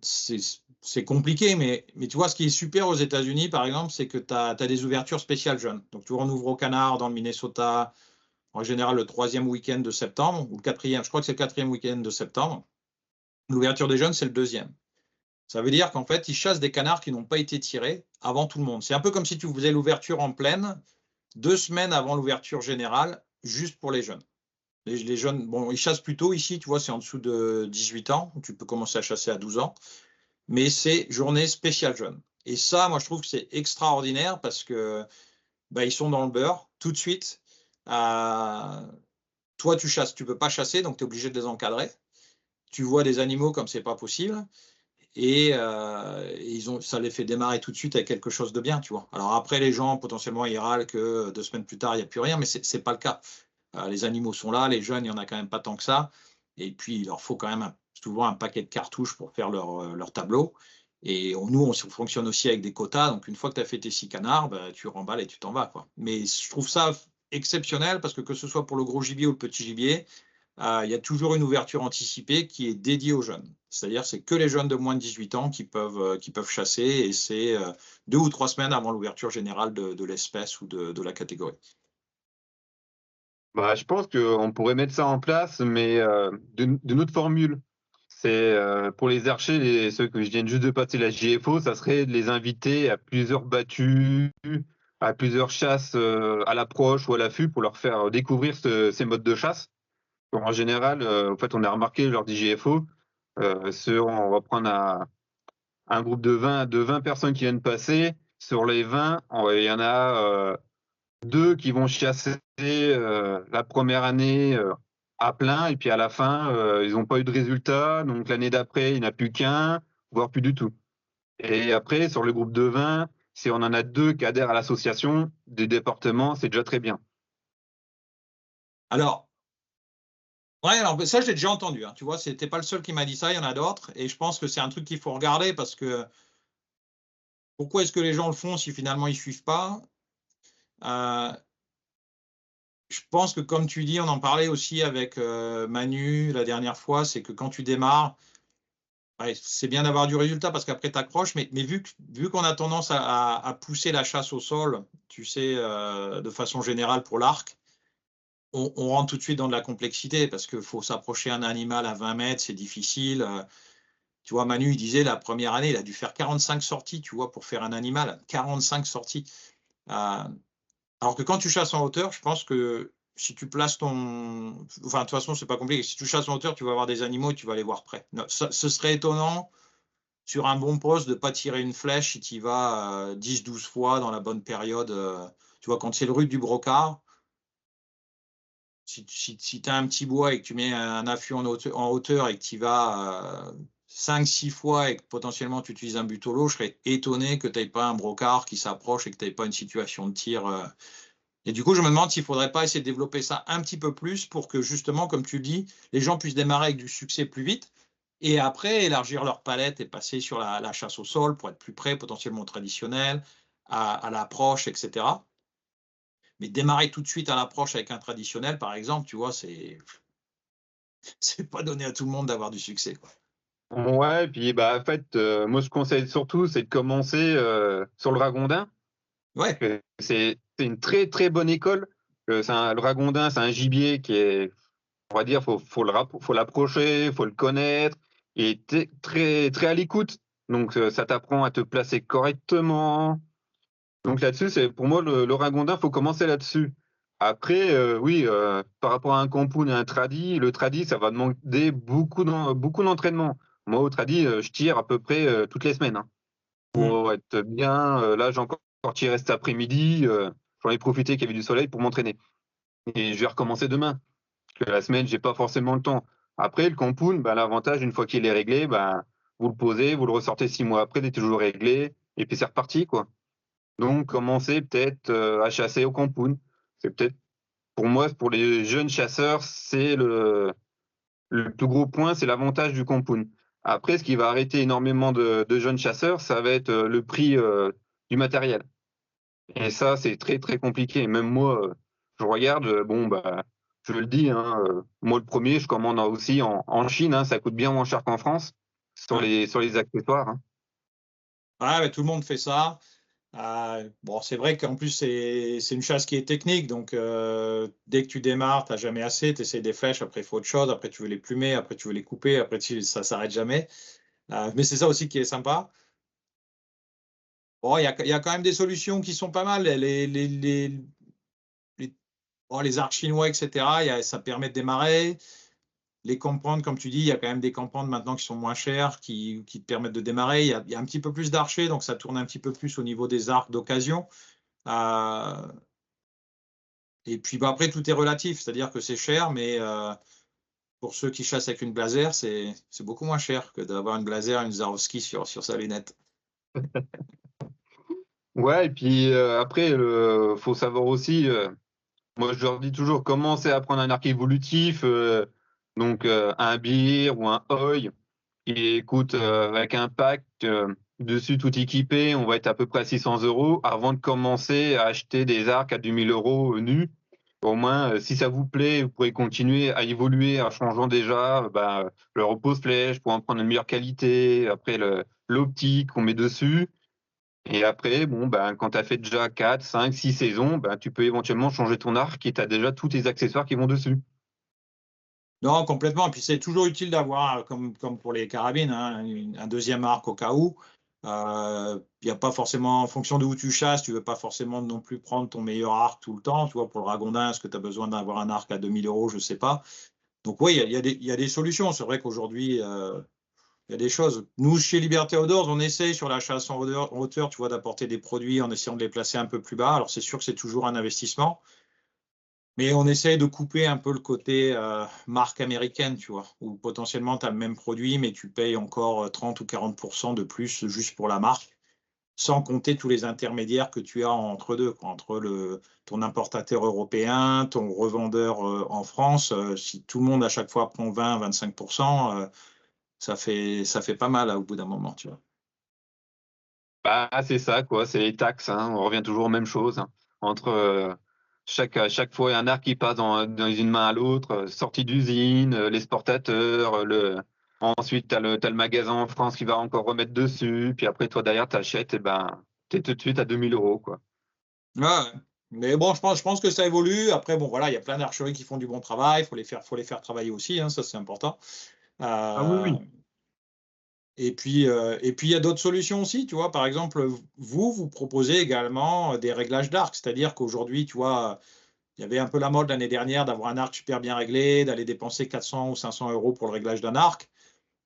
C'est compliqué, mais tu vois, ce qui est super aux États-Unis, par exemple, c'est que tu as des ouvertures spéciales jeunes. Donc, tu vois, on ouvre au canard dans le Minnesota, en général le 3e week-end de septembre, ou le 4e, je crois que c'est le 4e week-end de septembre. L'ouverture des jeunes, c'est le 2e. Ça veut dire qu'en fait, ils chassent des canards qui n'ont pas été tirés avant tout le monde. C'est un peu comme si tu faisais l'ouverture en pleine, 2 semaines avant l'ouverture générale, juste pour les jeunes. Les jeunes, bon, ils chassent plus tôt ici, tu vois, c'est en dessous de 18 ans, tu peux commencer à chasser à 12 ans, mais c'est journée spéciale jeune. Et ça, moi, je trouve que c'est extraordinaire parce que bah, ils sont dans le beurre tout de suite. Toi, tu chasses, tu peux pas chasser, donc tu es obligé de les encadrer. Tu vois des animaux comme c'est pas possible. Et ça les fait démarrer tout de suite avec quelque chose de bien, tu vois. Alors après, les gens, potentiellement, ils râlent que 2 semaines plus tard, il n'y a plus rien, mais c'est pas le cas. Les animaux sont là, les jeunes, il n'y en a quand même pas tant que ça. Et puis, il leur faut quand même souvent un paquet de cartouches pour faire leur tableau. Et nous, on fonctionne aussi avec des quotas. Donc, une fois que tu as fait tes 6 canards, bah, tu remballes et tu t'en vas, quoi. Mais je trouve ça exceptionnel parce que ce soit pour le gros gibier ou le petit gibier, il y a toujours une ouverture anticipée qui est dédiée aux jeunes. C'est-à-dire c'est que les jeunes de moins de 18 ans qui peuvent chasser et c'est 2 ou 3 semaines avant l'ouverture générale de l'espèce ou de la catégorie. Bah, je pense qu'on pourrait mettre ça en place, mais d'une autre formule. C'est pour les archers, ceux que je viens juste de passer la JFO, ça serait de les inviter à plusieurs battues, à plusieurs chasses à l'approche ou à l'affût pour leur faire découvrir ces modes de chasse. En général, en fait, on a remarqué lors des JFO, on va prendre un groupe de 20 personnes qui viennent passer. Sur les 20, il y en a 2 qui vont chasser la première année à plein, et puis à la fin, ils n'ont pas eu de résultat. Donc l'année d'après, il n'y en a plus qu'un, voire plus du tout. Et après, sur le groupe de 20, si on en a 2 qui adhèrent à l'association des départements, c'est déjà très bien. Alors, ouais, alors ça, j'ai déjà entendu. Hein, tu vois, c'était pas le seul qui m'a dit ça, il y en a d'autres. Et je pense que c'est un truc qu'il faut regarder parce que pourquoi est-ce que les gens le font si finalement ils ne suivent pas? Je pense que comme tu dis, on en parlait aussi avec Manu la dernière fois, c'est que quand tu démarres, ouais, c'est bien d'avoir du résultat parce qu'après tu accroches, mais vu qu'on a tendance à pousser la chasse au sol, tu sais, de façon générale pour l'arc, on rentre tout de suite dans de la complexité parce qu'il faut s'approcher un animal à 20 mètres, c'est difficile. Tu vois, Manu, il disait la première année, il a dû faire 45 sorties, tu vois, pour faire un animal, 45 sorties. Alors que quand tu chasses en hauteur, je pense que si tu places ton... Enfin, de toute façon, c'est pas compliqué. Si tu chasses en hauteur, tu vas avoir des animaux et tu vas les voir près. Ce serait étonnant, sur un bon poste, de ne pas tirer une flèche si tu y vas 10-12 fois dans la bonne période. Tu vois, quand c'est le rude du brocard, si tu as un petit bois et que tu mets un affût en hauteur et que tu y vas 5-6 fois et que potentiellement tu utilises un butolo, je serais étonné que tu n'aies pas un brocard qui s'approche et que tu n'aies pas une situation de tir Et du coup, je me demande s'il ne faudrait pas essayer de développer ça un petit peu plus pour que justement, comme tu le dis, les gens puissent démarrer avec du succès plus vite et après élargir leur palette et passer sur la chasse au sol pour être plus près, potentiellement au traditionnel, à l'approche, etc. Mais démarrer tout de suite à l'approche avec un traditionnel, par exemple, tu vois, c'est pas donné à tout le monde d'avoir du succès, quoi. Ouais, et puis bah, en fait, moi je conseille surtout, c'est de commencer sur le ragondin. Ouais. C'est une très très bonne école. Le ragondin, c'est un gibier qui est, on va dire, faut l'approcher, faut le connaître, et très très à l'écoute. Donc ça t'apprend à te placer correctement. Donc là-dessus, c'est pour moi le ragondin, faut commencer là-dessus. Après, oui, par rapport à un compound et un tradi, le tradi, ça va demander beaucoup d'entraînement. Moi, au tradi, je tire à peu près toutes les semaines, hein, Mmh. pour être bien. Là, j'ai encore tiré cet après-midi. J'en ai profité qu'il y avait du soleil pour m'entraîner. Et je vais recommencer demain. Parce que la semaine, j'ai pas forcément le temps. Après, le compound, bah, l'avantage, une fois qu'il est réglé, bah, vous le posez, vous le ressortez 6 mois après, il est toujours réglé. Et puis c'est reparti, quoi. Donc, commencer peut-être à chasser au compound. C'est peut-être, pour moi, pour les jeunes chasseurs, c'est le plus gros point, c'est l'avantage du compound. Après, ce qui va arrêter énormément de jeunes chasseurs, ça va être le prix du matériel. Et ça, c'est très, très compliqué. Même moi, je regarde, bon, bah, je le dis, hein, moi, le premier, je commande aussi en Chine, hein, ça coûte bien moins cher qu'en France Ouais. sur les accessoires, hein. Ouais, mais tout le monde fait ça. Bon, c'est vrai qu'en plus, c'est une chasse qui est technique. Donc, dès que tu démarres, tu n'as jamais assez. Tu essaies des flèches, après, il faut autre chose. Après, tu veux les plumer, après, tu veux les couper. Après, ça s'arrête jamais. Mais c'est ça aussi qui est sympa. Bon, il y a quand même des solutions qui sont pas mal. Les, bon, les arcs chinois, etc., ça permet de démarrer. Les compounds, comme tu dis, il y a quand même des compounds maintenant qui sont moins chers, qui te permettent de démarrer. Il y a un petit peu plus d'archers, donc ça tourne un petit peu plus au niveau des arcs d'occasion. Euh, et puis bah, après, tout est relatif, c'est-à-dire que c'est cher, mais pour ceux qui chassent avec une blazer, c'est beaucoup moins cher que d'avoir une blazer, une Swarovski sur sa lunette. Ouais, et puis après, faut savoir aussi, moi je leur dis toujours, commencez à prendre un arc évolutif, donc un beer ou un oi, qui coûte avec un pack dessus tout équipé, on va être à peu près à 600 € avant de commencer à acheter des arcs à 2 000 € nus. Au moins, si ça vous plaît, vous pourrez continuer à évoluer en changeant déjà bah, le repose-flèche pour en prendre une meilleure qualité, après l'optique qu'on met dessus. Et après, bon, ben, quand tu as fait déjà 4, 5, 6 saisons, ben, tu peux éventuellement changer ton arc et tu as déjà tous tes accessoires qui vont dessus. Non, complètement. Et puis c'est toujours utile d'avoir, comme pour les carabines, hein, un deuxième arc au cas où. Il y a pas forcément, en fonction de où tu chasses, tu veux pas forcément non plus prendre ton meilleur arc tout le temps. Tu vois, pour le ragondin, est-ce que tu as besoin d'avoir un arc à 2 000 €? Je sais pas. Donc oui, il y a des solutions. C'est vrai qu'aujourd'hui, il y a des choses. Nous, chez Liberté Outdoors, on essaye sur la chasse en hauteur, tu vois, d'apporter des produits en essayant de les placer un peu plus bas. Alors c'est sûr que c'est toujours un investissement. Mais on essaye de couper un peu le côté marque américaine, tu vois, où potentiellement tu as le même produit, mais tu payes encore 30 ou 40% de plus juste pour la marque, sans compter tous les intermédiaires que tu as entre deux, quoi, entre ton importateur européen, ton revendeur en France. Si tout le monde à chaque fois prend 20-25%, ça fait pas mal là, au bout d'un moment, tu vois. Bah, c'est ça, quoi. C'est les taxes, hein. On revient toujours aux mêmes choses, hein. Entre à chaque fois, il y a un arc qui passe dans une main à l'autre, sortie d'usine, l'exportateur, ensuite, t'as le magasin en France qui va encore remettre dessus. Puis après, toi, derrière, t'achètes, et ben, t'es tout de suite à 2 000 €, quoi. Ouais, ouais. Mais bon, je pense que ça évolue. Après, bon, voilà, il y a plein d'archeries qui font du bon travail. Faut les faire travailler aussi, hein, ça c'est important. Ah oui, Euh, oui. et puis il y a d'autres solutions aussi, tu vois. Par exemple, vous proposez également des réglages d'arc, c'est-à-dire qu'aujourd'hui, tu vois, il y avait un peu la mode l'année dernière d'avoir un arc super bien réglé, d'aller dépenser 400 ou 500 € pour le réglage d'un arc.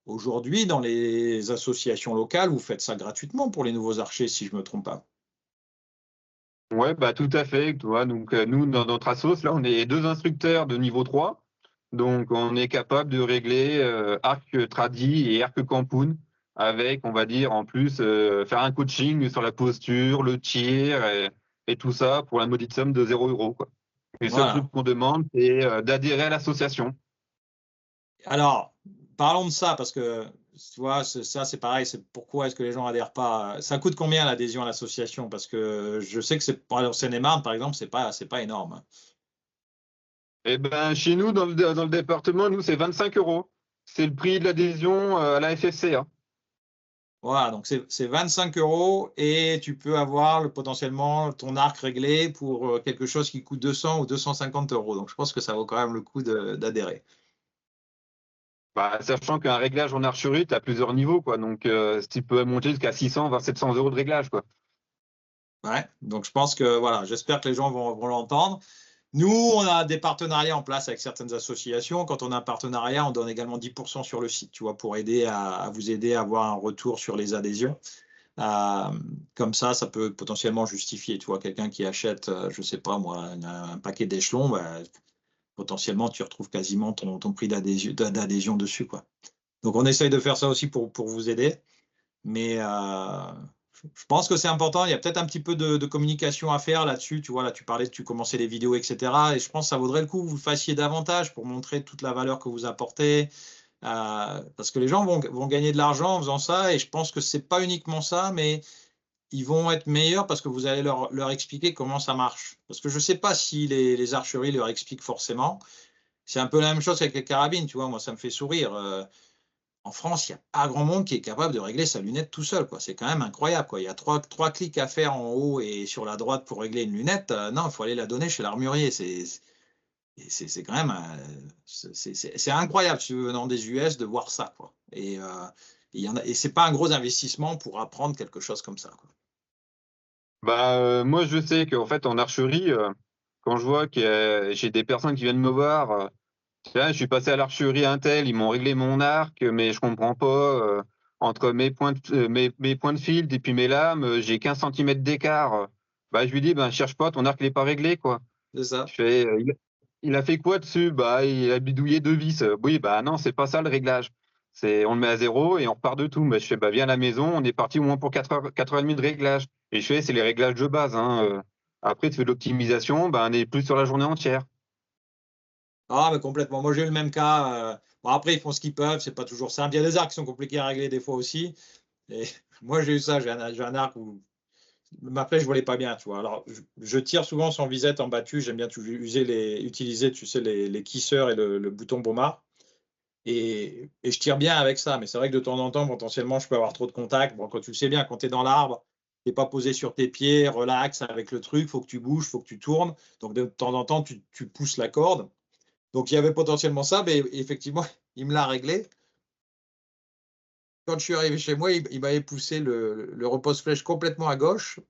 Aujourd'hui, dans les associations locales, vous faites ça gratuitement pour les nouveaux archers, si je me trompe pas. Ouais, bah, tout à fait, tu vois. Donc, nous, dans notre assos, là, on est 2 instructeurs de niveau 3. Donc, on est capable de régler arc tradi et arc campoun avec, on va dire, en plus, faire un coaching sur la posture, le tir. Et tout ça pour la maudite somme de 0 €, quoi. Et le seul Voilà. truc qu'on demande, c'est d'adhérer à l'association. Alors, parlons de ça parce que tu vois, ça c'est pareil. C'est pourquoi est-ce que les gens adhèrent pas? Ça coûte combien l'adhésion à l'association? Parce que je sais que c'est en Seine-et-Marne, par exemple, c'est pas énorme. Et ben, chez nous, dans le département, nous, c'est 25 €. C'est le prix de l'adhésion à la FFCA. Voilà, donc c'est 25 € et tu peux avoir potentiellement ton arc réglé pour quelque chose qui coûte 200 ou 250 €. Donc je pense que ça vaut quand même le coup d'adhérer. Bah, sachant qu'un réglage en archerie, tu as plusieurs niveaux, quoi. Donc, tu peux monter jusqu'à 600, voire 700 € de réglage, quoi. Ouais, donc je pense que voilà, j'espère que les gens vont l'entendre. Nous, on a des partenariats en place avec certaines associations. Quand on a un partenariat, on donne également 10% sur le site, tu vois, pour aider à vous aider à avoir un retour sur les adhésions. Comme ça peut potentiellement justifier, tu vois, quelqu'un qui achète, je sais pas moi, un paquet d'échelons, bah, potentiellement tu retrouves quasiment ton prix d'adhésion dessus, quoi. Donc on essaye de faire ça aussi pour vous aider, mais je pense que c'est important. Il y a peut-être un petit peu de communication à faire là-dessus. Tu vois, là tu parlais que tu commençais les vidéos, etc. Et je pense que ça vaudrait le coup que vous le fassiez davantage pour montrer toute la valeur que vous apportez. Parce que les gens vont gagner de l'argent en faisant ça, et je pense que c'est pas uniquement ça, mais ils vont être meilleurs parce que vous allez leur expliquer comment ça marche. Parce que je ne sais pas si les archeries leur expliquent forcément. C'est un peu la même chose avec les carabines, tu vois. Moi, ça me fait sourire. En France, il n'y a pas grand monde qui est capable de régler sa lunette tout seul, quoi. C'est quand même incroyable, quoi. Il y a trois clics à faire en haut et sur la droite pour régler une lunette. Non, il faut aller la donner chez l'armurier. C'est quand même c'est incroyable, si tu veux, venant des US, de voir ça, quoi. Et c'est pas un gros investissement pour apprendre quelque chose comme ça, quoi. Bah, moi, je sais qu'en fait, en archerie, quand je vois que j'ai des personnes qui viennent me voir, tiens, je suis passé à l'archerie Intel, ils m'ont réglé mon arc, mais je comprends pas, entre mes points de field et puis mes lames, j'ai 15 centimètres d'écart. Bah, je lui dis: «Ben, cherche pas, ton arc il est pas réglé, quoi». C'est ça. Je fais: Il a fait quoi dessus?» «Bah, il a bidouillé 2 vis». «Oui, bah, non, c'est pas ça le réglage. C'est on le met à 0 et on repart de tout». Mais je fais: «Bah, viens à la maison, on est parti au moins pour 4 heures et demie de réglage». Et je fais: «C'est les réglages de base, hein, après tu fais de l'optimisation, bah, on est plus sur la journée entière». Ah, mais complètement. Moi, j'ai eu le même cas. Bon, après, ils font ce qu'ils peuvent, c'est pas toujours simple. Il y a des arcs qui sont compliqués à régler des fois aussi. Et moi, j'ai eu ça. J'ai un arc où ma flèche ne volait pas bien, tu vois. Alors, je tire souvent sans visette en battu. J'aime bien utiliser, tu sais, les kisseurs et le bouton Bomard. Et je tire bien avec ça. Mais c'est vrai que de temps en temps, potentiellement, je peux avoir trop de contact. Bon, quand tu le sais bien, quand tu es dans l'arbre, tu n'es pas posé sur tes pieds, relax avec le truc, il faut que tu bouges, il faut que tu tournes. Donc, de temps en temps, tu pousses la corde. Donc il y avait potentiellement ça, mais effectivement, il me l'a réglé. Quand je suis arrivé chez moi, il m'avait poussé le repose-flèche complètement à gauche,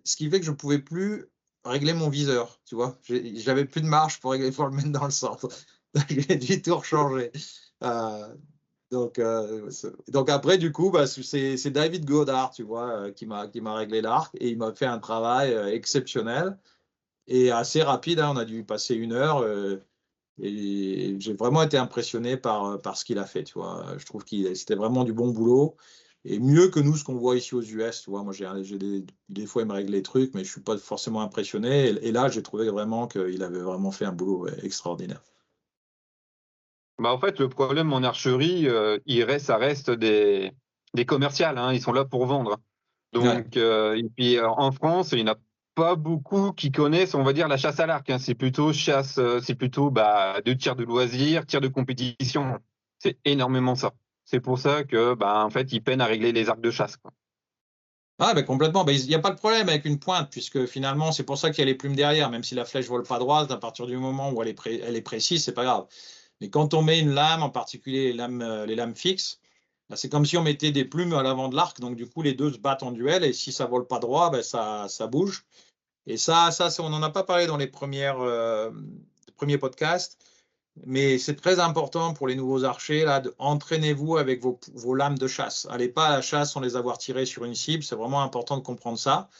ce qui fait que je ne pouvais plus régler mon viseur, tu vois? J'avais plus de marge pour le mettre dans le centre. Donc j'ai dû tout rechanger. Heu, donc après du coup, bah, c'est David Godard, tu vois, qui m'a réglé l'arc, et il m'a fait un travail, exceptionnel et assez rapide, hein. On a dû passer 1 heure, et j'ai vraiment été impressionné par ce qu'il a fait, tu vois? Je trouve c'était vraiment du bon boulot, et mieux que nous, ce qu'on voit ici aux US, tu vois? Moi, j'ai des fois, il me règle les trucs, mais je suis pas forcément impressionné, et là, j'ai trouvé vraiment qu'il avait vraiment fait un boulot, ouais, extraordinaire. Bah, en fait, le problème en archerie, ça reste des commerciales, hein, ils sont là pour vendre. Ouais. Donc, et puis, en France, il y en a pas beaucoup qui connaissent, on va dire, la chasse à l'arc, hein. C'est plutôt c'est plutôt, bah, de tir de loisir, tir de compétition. C'est énormément ça. C'est pour ça que, bah, en fait, ils peinent à régler les arcs de chasse, quoi. Ah, beh, complètement. Beh, il y a pas de problème avec une pointe, puisque finalement, c'est pour ça qu'il y a les plumes derrière, même si la flèche vole pas droite, à partir du moment où elle est précise, c'est pas grave. Mais quand on met une lame, en particulier les lames fixes, bah, c'est comme si on mettait des plumes à l'avant de l'arc, donc du coup, les 2 se battent en duel, et si ça vole pas droit, bah, ça bouge. Et ça, on n'en a pas parlé dans les premiers podcasts, mais c'est très important pour les nouveaux archers, là, entraînez-vous avec vos lames de chasse. Allez pas à la chasse sans les avoir tirées sur une cible, c'est vraiment important de comprendre ça.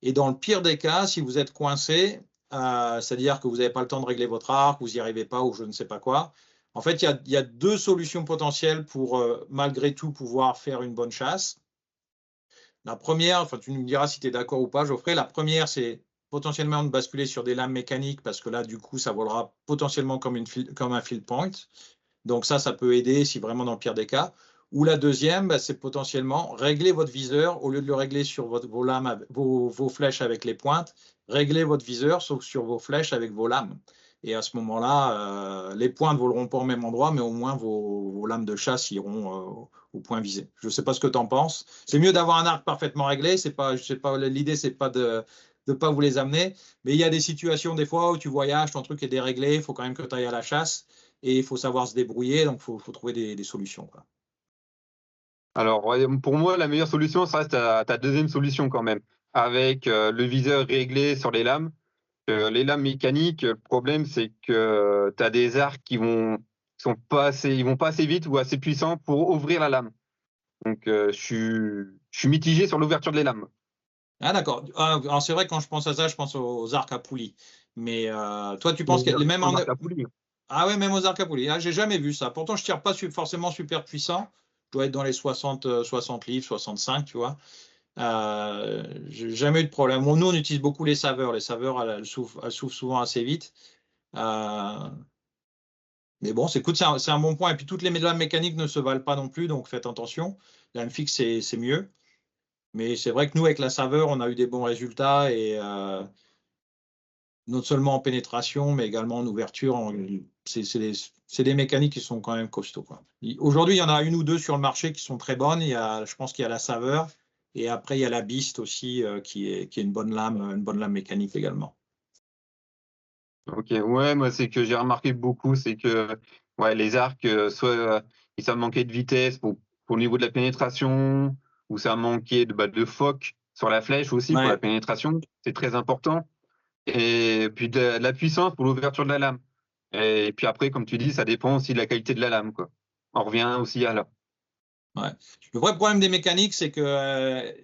Et dans le pire des cas, si vous êtes coincé, c'est-à-dire que vous n'avez pas le temps de régler votre arc, vous n'y arrivez pas ou je ne sais pas quoi, en fait, il y a 2 solutions potentielles pour, malgré tout, pouvoir faire une bonne chasse. La première, enfin, tu me diras si tu es d'accord ou pas, Geoffrey, la première, c'est potentiellement de basculer sur des lames mécaniques parce que là, du coup, ça volera potentiellement comme un field point. Donc ça peut aider si vraiment dans le pire des cas. Ou la deuxième, c'est potentiellement régler votre viseur au lieu de le régler sur vos lames, vos flèches avec les pointes, régler votre viseur sauf sur vos flèches avec vos lames. Et à ce moment-là, les pointes ne voleront pas au même endroit, mais au moins vos lames de chasse iront au point visé. Je ne sais pas ce que tu en penses. C'est mieux d'avoir un arc parfaitement réglé. L'idée, c'est pas de ne pas vous les amener. Mais il y a des situations des fois où tu voyages, ton truc est déréglé, il faut quand même que tu ailles à la chasse et il faut savoir se débrouiller, donc il faut trouver des solutions, quoi. Alors, ouais, pour moi, la meilleure solution, ça reste ta deuxième solution quand même, avec le viseur réglé sur les lames. Les lames mécaniques, le problème, c'est que tu as des arcs qui vont pas assez vite ou assez puissants pour ouvrir la lame. Donc, je suis mitigé sur l'ouverture des lames. Ah, d'accord. Alors, c'est vrai que quand je pense à ça, je pense aux arcs à poulie. Mais toi, tu penses Aux que même en. arcs à poulie. Ah ouais, même aux arcs à poulie. Ah, j'ai jamais vu ça. Pourtant, je tire pas forcément super puissant. Je dois être dans les 60 livres, 65, tu vois. J'ai jamais eu de problème. Bon, nous, on utilise beaucoup les saveurs. Les saveurs, elles s'ouvrent souvent assez vite. Mais bon, écoute, c'est un bon point. Et puis, toutes les lames mécaniques ne se valent pas non plus, donc faites attention. La lame fixe, c'est mieux. Mais c'est vrai que nous, avec la saveur, on a eu des bons résultats et non seulement en pénétration, mais également en ouverture. C'est des mécaniques qui sont quand même costauds, quoi. Aujourd'hui, il y en a une ou deux sur le marché qui sont très bonnes. Je pense qu'il y a la saveur et après, il y a la Beast aussi qui est une bonne lame mécanique également. Ok, ouais, moi, c'est que j'ai remarqué beaucoup, c'est que ouais, les arcs, soit ils savent manquer de vitesse pour le niveau de la pénétration, ou ça manquait de foc sur la flèche aussi pour la Ouais. pénétration. C'est très important. Et puis de la puissance pour l'ouverture de la lame. Et puis après, comme tu dis, ça dépend aussi de la qualité de la lame, quoi. On revient aussi à là. Ouais. Le vrai problème des mécaniques, c'est que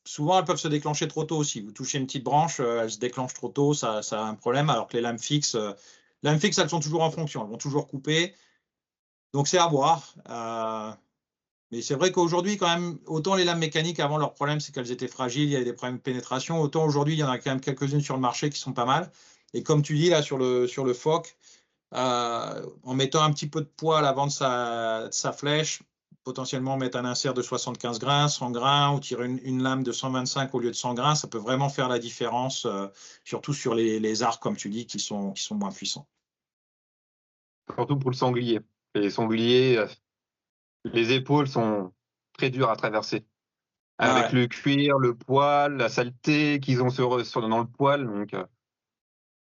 souvent, elles peuvent se déclencher trop tôt aussi. Vous touchez une petite branche, elle se déclenche trop tôt, ça a un problème, alors que les lames fixes, elles sont toujours en fonction, elles vont toujours couper. Donc, c'est à voir. Mais c'est vrai qu'aujourd'hui, quand même, autant les lames mécaniques, avant, leur problème, c'est qu'elles étaient fragiles, il y avait des problèmes de pénétration. Autant aujourd'hui, il y en a quand même quelques-unes sur le marché qui sont pas mal. Et comme tu dis, là, sur le phoque, en mettant un petit peu de poids à l'avant de sa flèche, potentiellement mettre un insert de 75 grains, 100 grains, ou tirer une lame de 125 au lieu de 100 grains, ça peut vraiment faire la différence, surtout sur les arcs, comme tu dis, qui sont moins puissants. Surtout pour le sanglier. Les sangliers, les épaules sont très dures à traverser. Ah Avec ouais. le cuir, le poil, la saleté qu'ils ont dans le poil. Donc,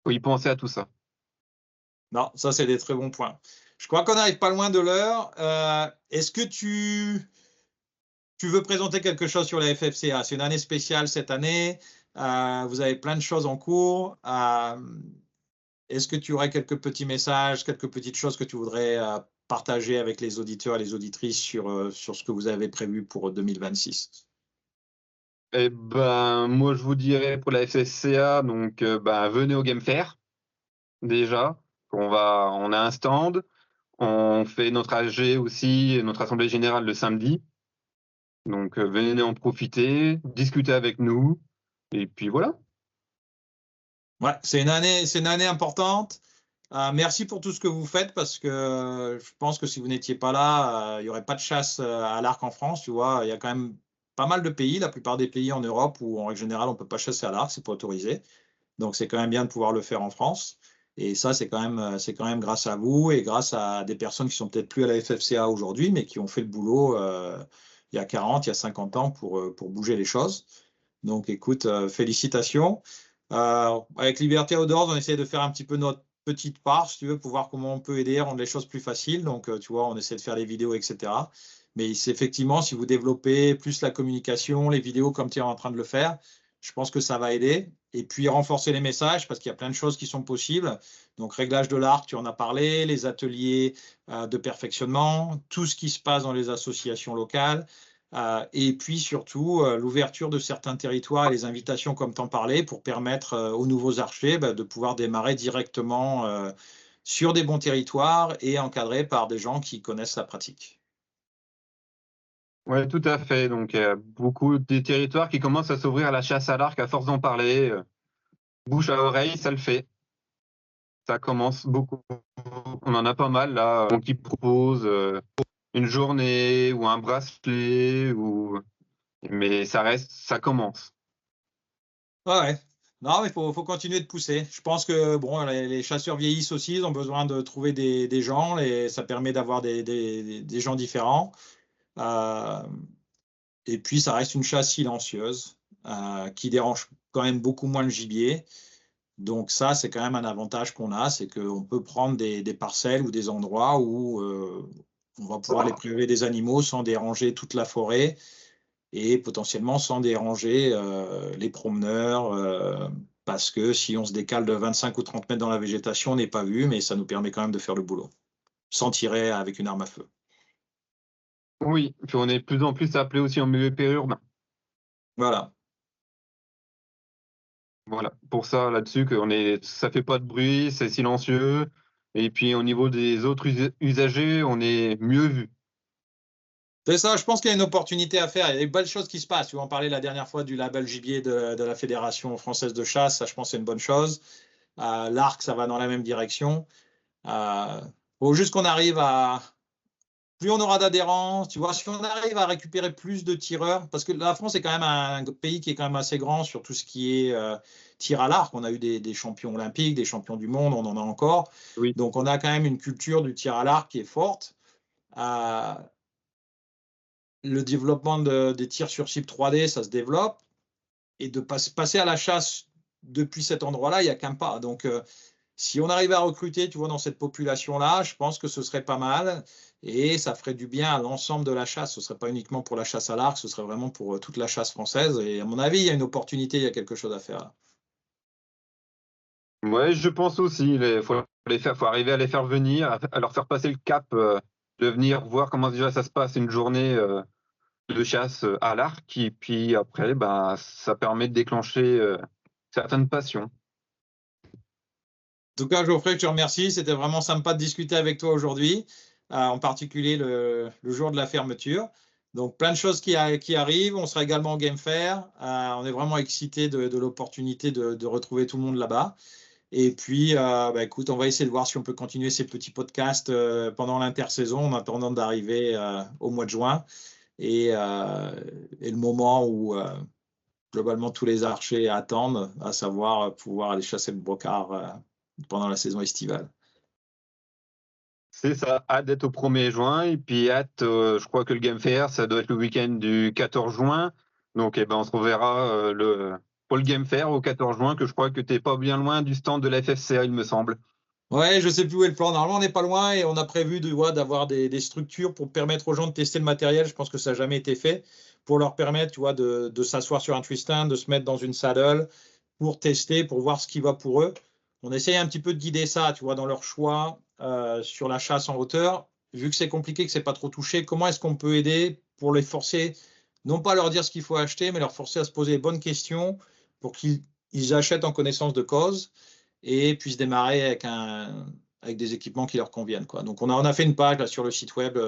faut y penser à tout ça. Non, ça, c'est des très bons points. Je crois qu'on n'arrive pas loin de l'heure. Est-ce que tu veux présenter quelque chose sur la FFCA? C'est une année spéciale cette année. Vous avez plein de choses en cours. Est-ce que tu aurais quelques petits messages, quelques petites choses que tu voudrais partager avec les auditeurs et les auditrices sur ce que vous avez prévu pour 2026? Eh ben, moi, je vous dirais pour la FSCA, donc, venez au Game Fair, déjà. On a un stand. On fait notre AG aussi, notre assemblée générale le samedi. Donc, venez en profiter, discuter avec nous. Et puis voilà. Ouais, c'est une année importante. Merci pour tout ce que vous faites parce que je pense que si vous n'étiez pas là, il n'y aurait pas de chasse à l'arc en France. Tu vois, il y a quand même pas mal de pays, la plupart des pays en Europe où en règle générale on ne peut pas chasser à l'arc, c'est pas autorisé. Donc c'est quand même bien de pouvoir le faire en France. Et ça, c'est quand même grâce à vous et grâce à des personnes qui sont peut-être plus à la FFCA aujourd'hui, mais qui ont fait le boulot il y a 40, il y a 50 ans pour bouger les choses. Donc écoute, félicitations. Avec Liberté Outdoors, on essaie de faire un petit peu notre petite part, si tu veux, pour voir comment on peut aider, rendre les choses plus faciles. Donc, tu vois, on essaie de faire des vidéos, etc. Mais c'est effectivement, si vous développez plus la communication, les vidéos comme tu es en train de le faire, je pense que ça va aider. Et puis, renforcer les messages, parce qu'il y a plein de choses qui sont possibles. Donc, réglage de l'arc, tu en as parlé, les ateliers de perfectionnement, tout ce qui se passe dans les associations locales. Et puis surtout, l'ouverture de certains territoires et les invitations, comme tu en parlais, pour permettre aux nouveaux archers de pouvoir démarrer directement sur des bons territoires et encadrés par des gens qui connaissent la pratique. Ouais, tout à fait. Donc, beaucoup des territoires qui commencent à s'ouvrir à la chasse à l'arc à force d'en parler. bouche à oreille, ça le fait. Ça commence beaucoup. On en a pas mal là, qui proposent une journée ou un bracelet, mais ça commence. Ouais. Non, mais faut continuer de pousser. Je pense que bon, les chasseurs vieillissent aussi, ils ont besoin de trouver des gens et ça permet d'avoir des gens différents. Euh, et puis, ça reste une chasse silencieuse qui dérange quand même beaucoup moins le gibier. Donc ça, c'est quand même un avantage qu'on a, c'est qu'on peut prendre des parcelles ou des endroits où on va pouvoir les priver des animaux sans déranger toute la forêt et potentiellement sans déranger les promeneurs, parce que si on se décale de 25 ou 30 mètres dans la végétation, on n'est pas vu, mais ça nous permet quand même de faire le boulot, sans tirer avec une arme à feu. Oui, puis on est de plus en plus appelé aussi en milieu périurbain. Voilà. Voilà, pour ça, là-dessus, ça fait pas de bruit, c'est silencieux. Et puis au niveau des autres usagers, on est mieux vu. C'est ça, je pense qu'il y a une opportunité à faire. Il y a des belles choses qui se passent. Tu en parlais la dernière fois du label gibier de la Fédération française de chasse. Ça, je pense, c'est une bonne chose. L'arc, ça va dans la même direction. Faut juste qu'on arrive à. Plus on aura d'adhérents, tu vois, si on arrive à récupérer plus de tireurs, parce que la France est quand même un pays qui est quand même assez grand sur tout ce qui est tir à l'arc. On a eu des champions olympiques, des champions du monde, on en a encore. Oui. Donc on a quand même une culture du tir à l'arc qui est forte. Le développement des tirs sur cible 3D, ça se développe. Et de passer à la chasse depuis cet endroit-là, il n'y a qu'un pas. Donc, si on arrive à recruter, tu vois, dans cette population-là, je pense que ce serait pas mal et ça ferait du bien à l'ensemble de la chasse. Ce ne serait pas uniquement pour la chasse à l'arc, ce serait vraiment pour toute la chasse française. Et à mon avis, il y a une opportunité, il y a quelque chose à faire là. Ouais, je pense aussi. Faut arriver à les faire venir, à leur faire passer le cap, de venir voir comment déjà ça se passe une journée de chasse à l'arc. Et puis après, bah, ça permet de déclencher certaines passions. En tout cas, Geoffrey, je te remercie. C'était vraiment sympa de discuter avec toi aujourd'hui, en particulier le jour de la fermeture. Donc, plein de choses qui arrivent. On sera également au Game Fair. On est vraiment excités de l'opportunité de retrouver tout le monde là-bas. Et puis, bah, écoute, on va essayer de voir si on peut continuer ces petits podcasts pendant l'intersaison en attendant d'arriver au mois de juin et le moment où globalement tous les archers attendent, à savoir pouvoir aller chasser le brocard pendant la saison estivale. C'est ça, hâte d'être au 1er juin. Et puis je crois que le Game Fair, ça doit être le week-end du 14 juin. Donc eh ben, on se reverra pour le Game Fair au 14 juin, que je crois que tu n'es pas bien loin du stand de la FFCA, il me semble. Ouais, je sais plus où est le plan. Normalement, on n'est pas loin et on a prévu d'avoir des structures pour permettre aux gens de tester le matériel. Je pense que ça n'a jamais été fait pour leur permettre, tu vois, de s'asseoir sur un twistin, de se mettre dans une saddle pour tester, pour voir ce qui va pour eux. On essaye un petit peu de guider ça, tu vois, dans leur choix sur la chasse en hauteur. Vu que c'est compliqué, que c'est pas trop touché, comment est-ce qu'on peut aider pour les forcer, non pas leur dire ce qu'il faut acheter, mais leur forcer à se poser les bonnes questions pour qu'ils achètent en connaissance de cause et puissent démarrer avec des équipements qui leur conviennent, quoi. Donc, on a fait une page là, sur le site web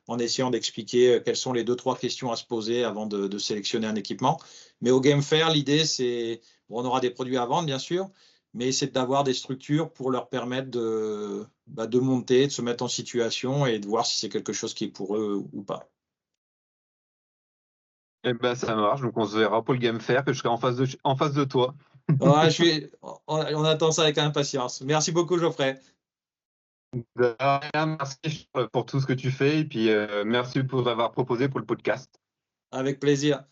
en essayant d'expliquer quelles sont les 2-3 questions à se poser avant de sélectionner un équipement. Mais au Game Fair, l'idée, c'est, bon, on aura des produits à vendre, bien sûr, mais c'est d'avoir des structures pour leur permettre de monter, de se mettre en situation et de voir si c'est quelque chose qui est pour eux ou pas. Eh ben, ça marche. Donc on se verra pour le Game Fair, que je serai en face de toi. Ouais, on attend ça avec impatience. Merci beaucoup, Geoffrey. De rien, merci pour tout ce que tu fais. Et puis merci pour avoir proposé pour le podcast. Avec plaisir.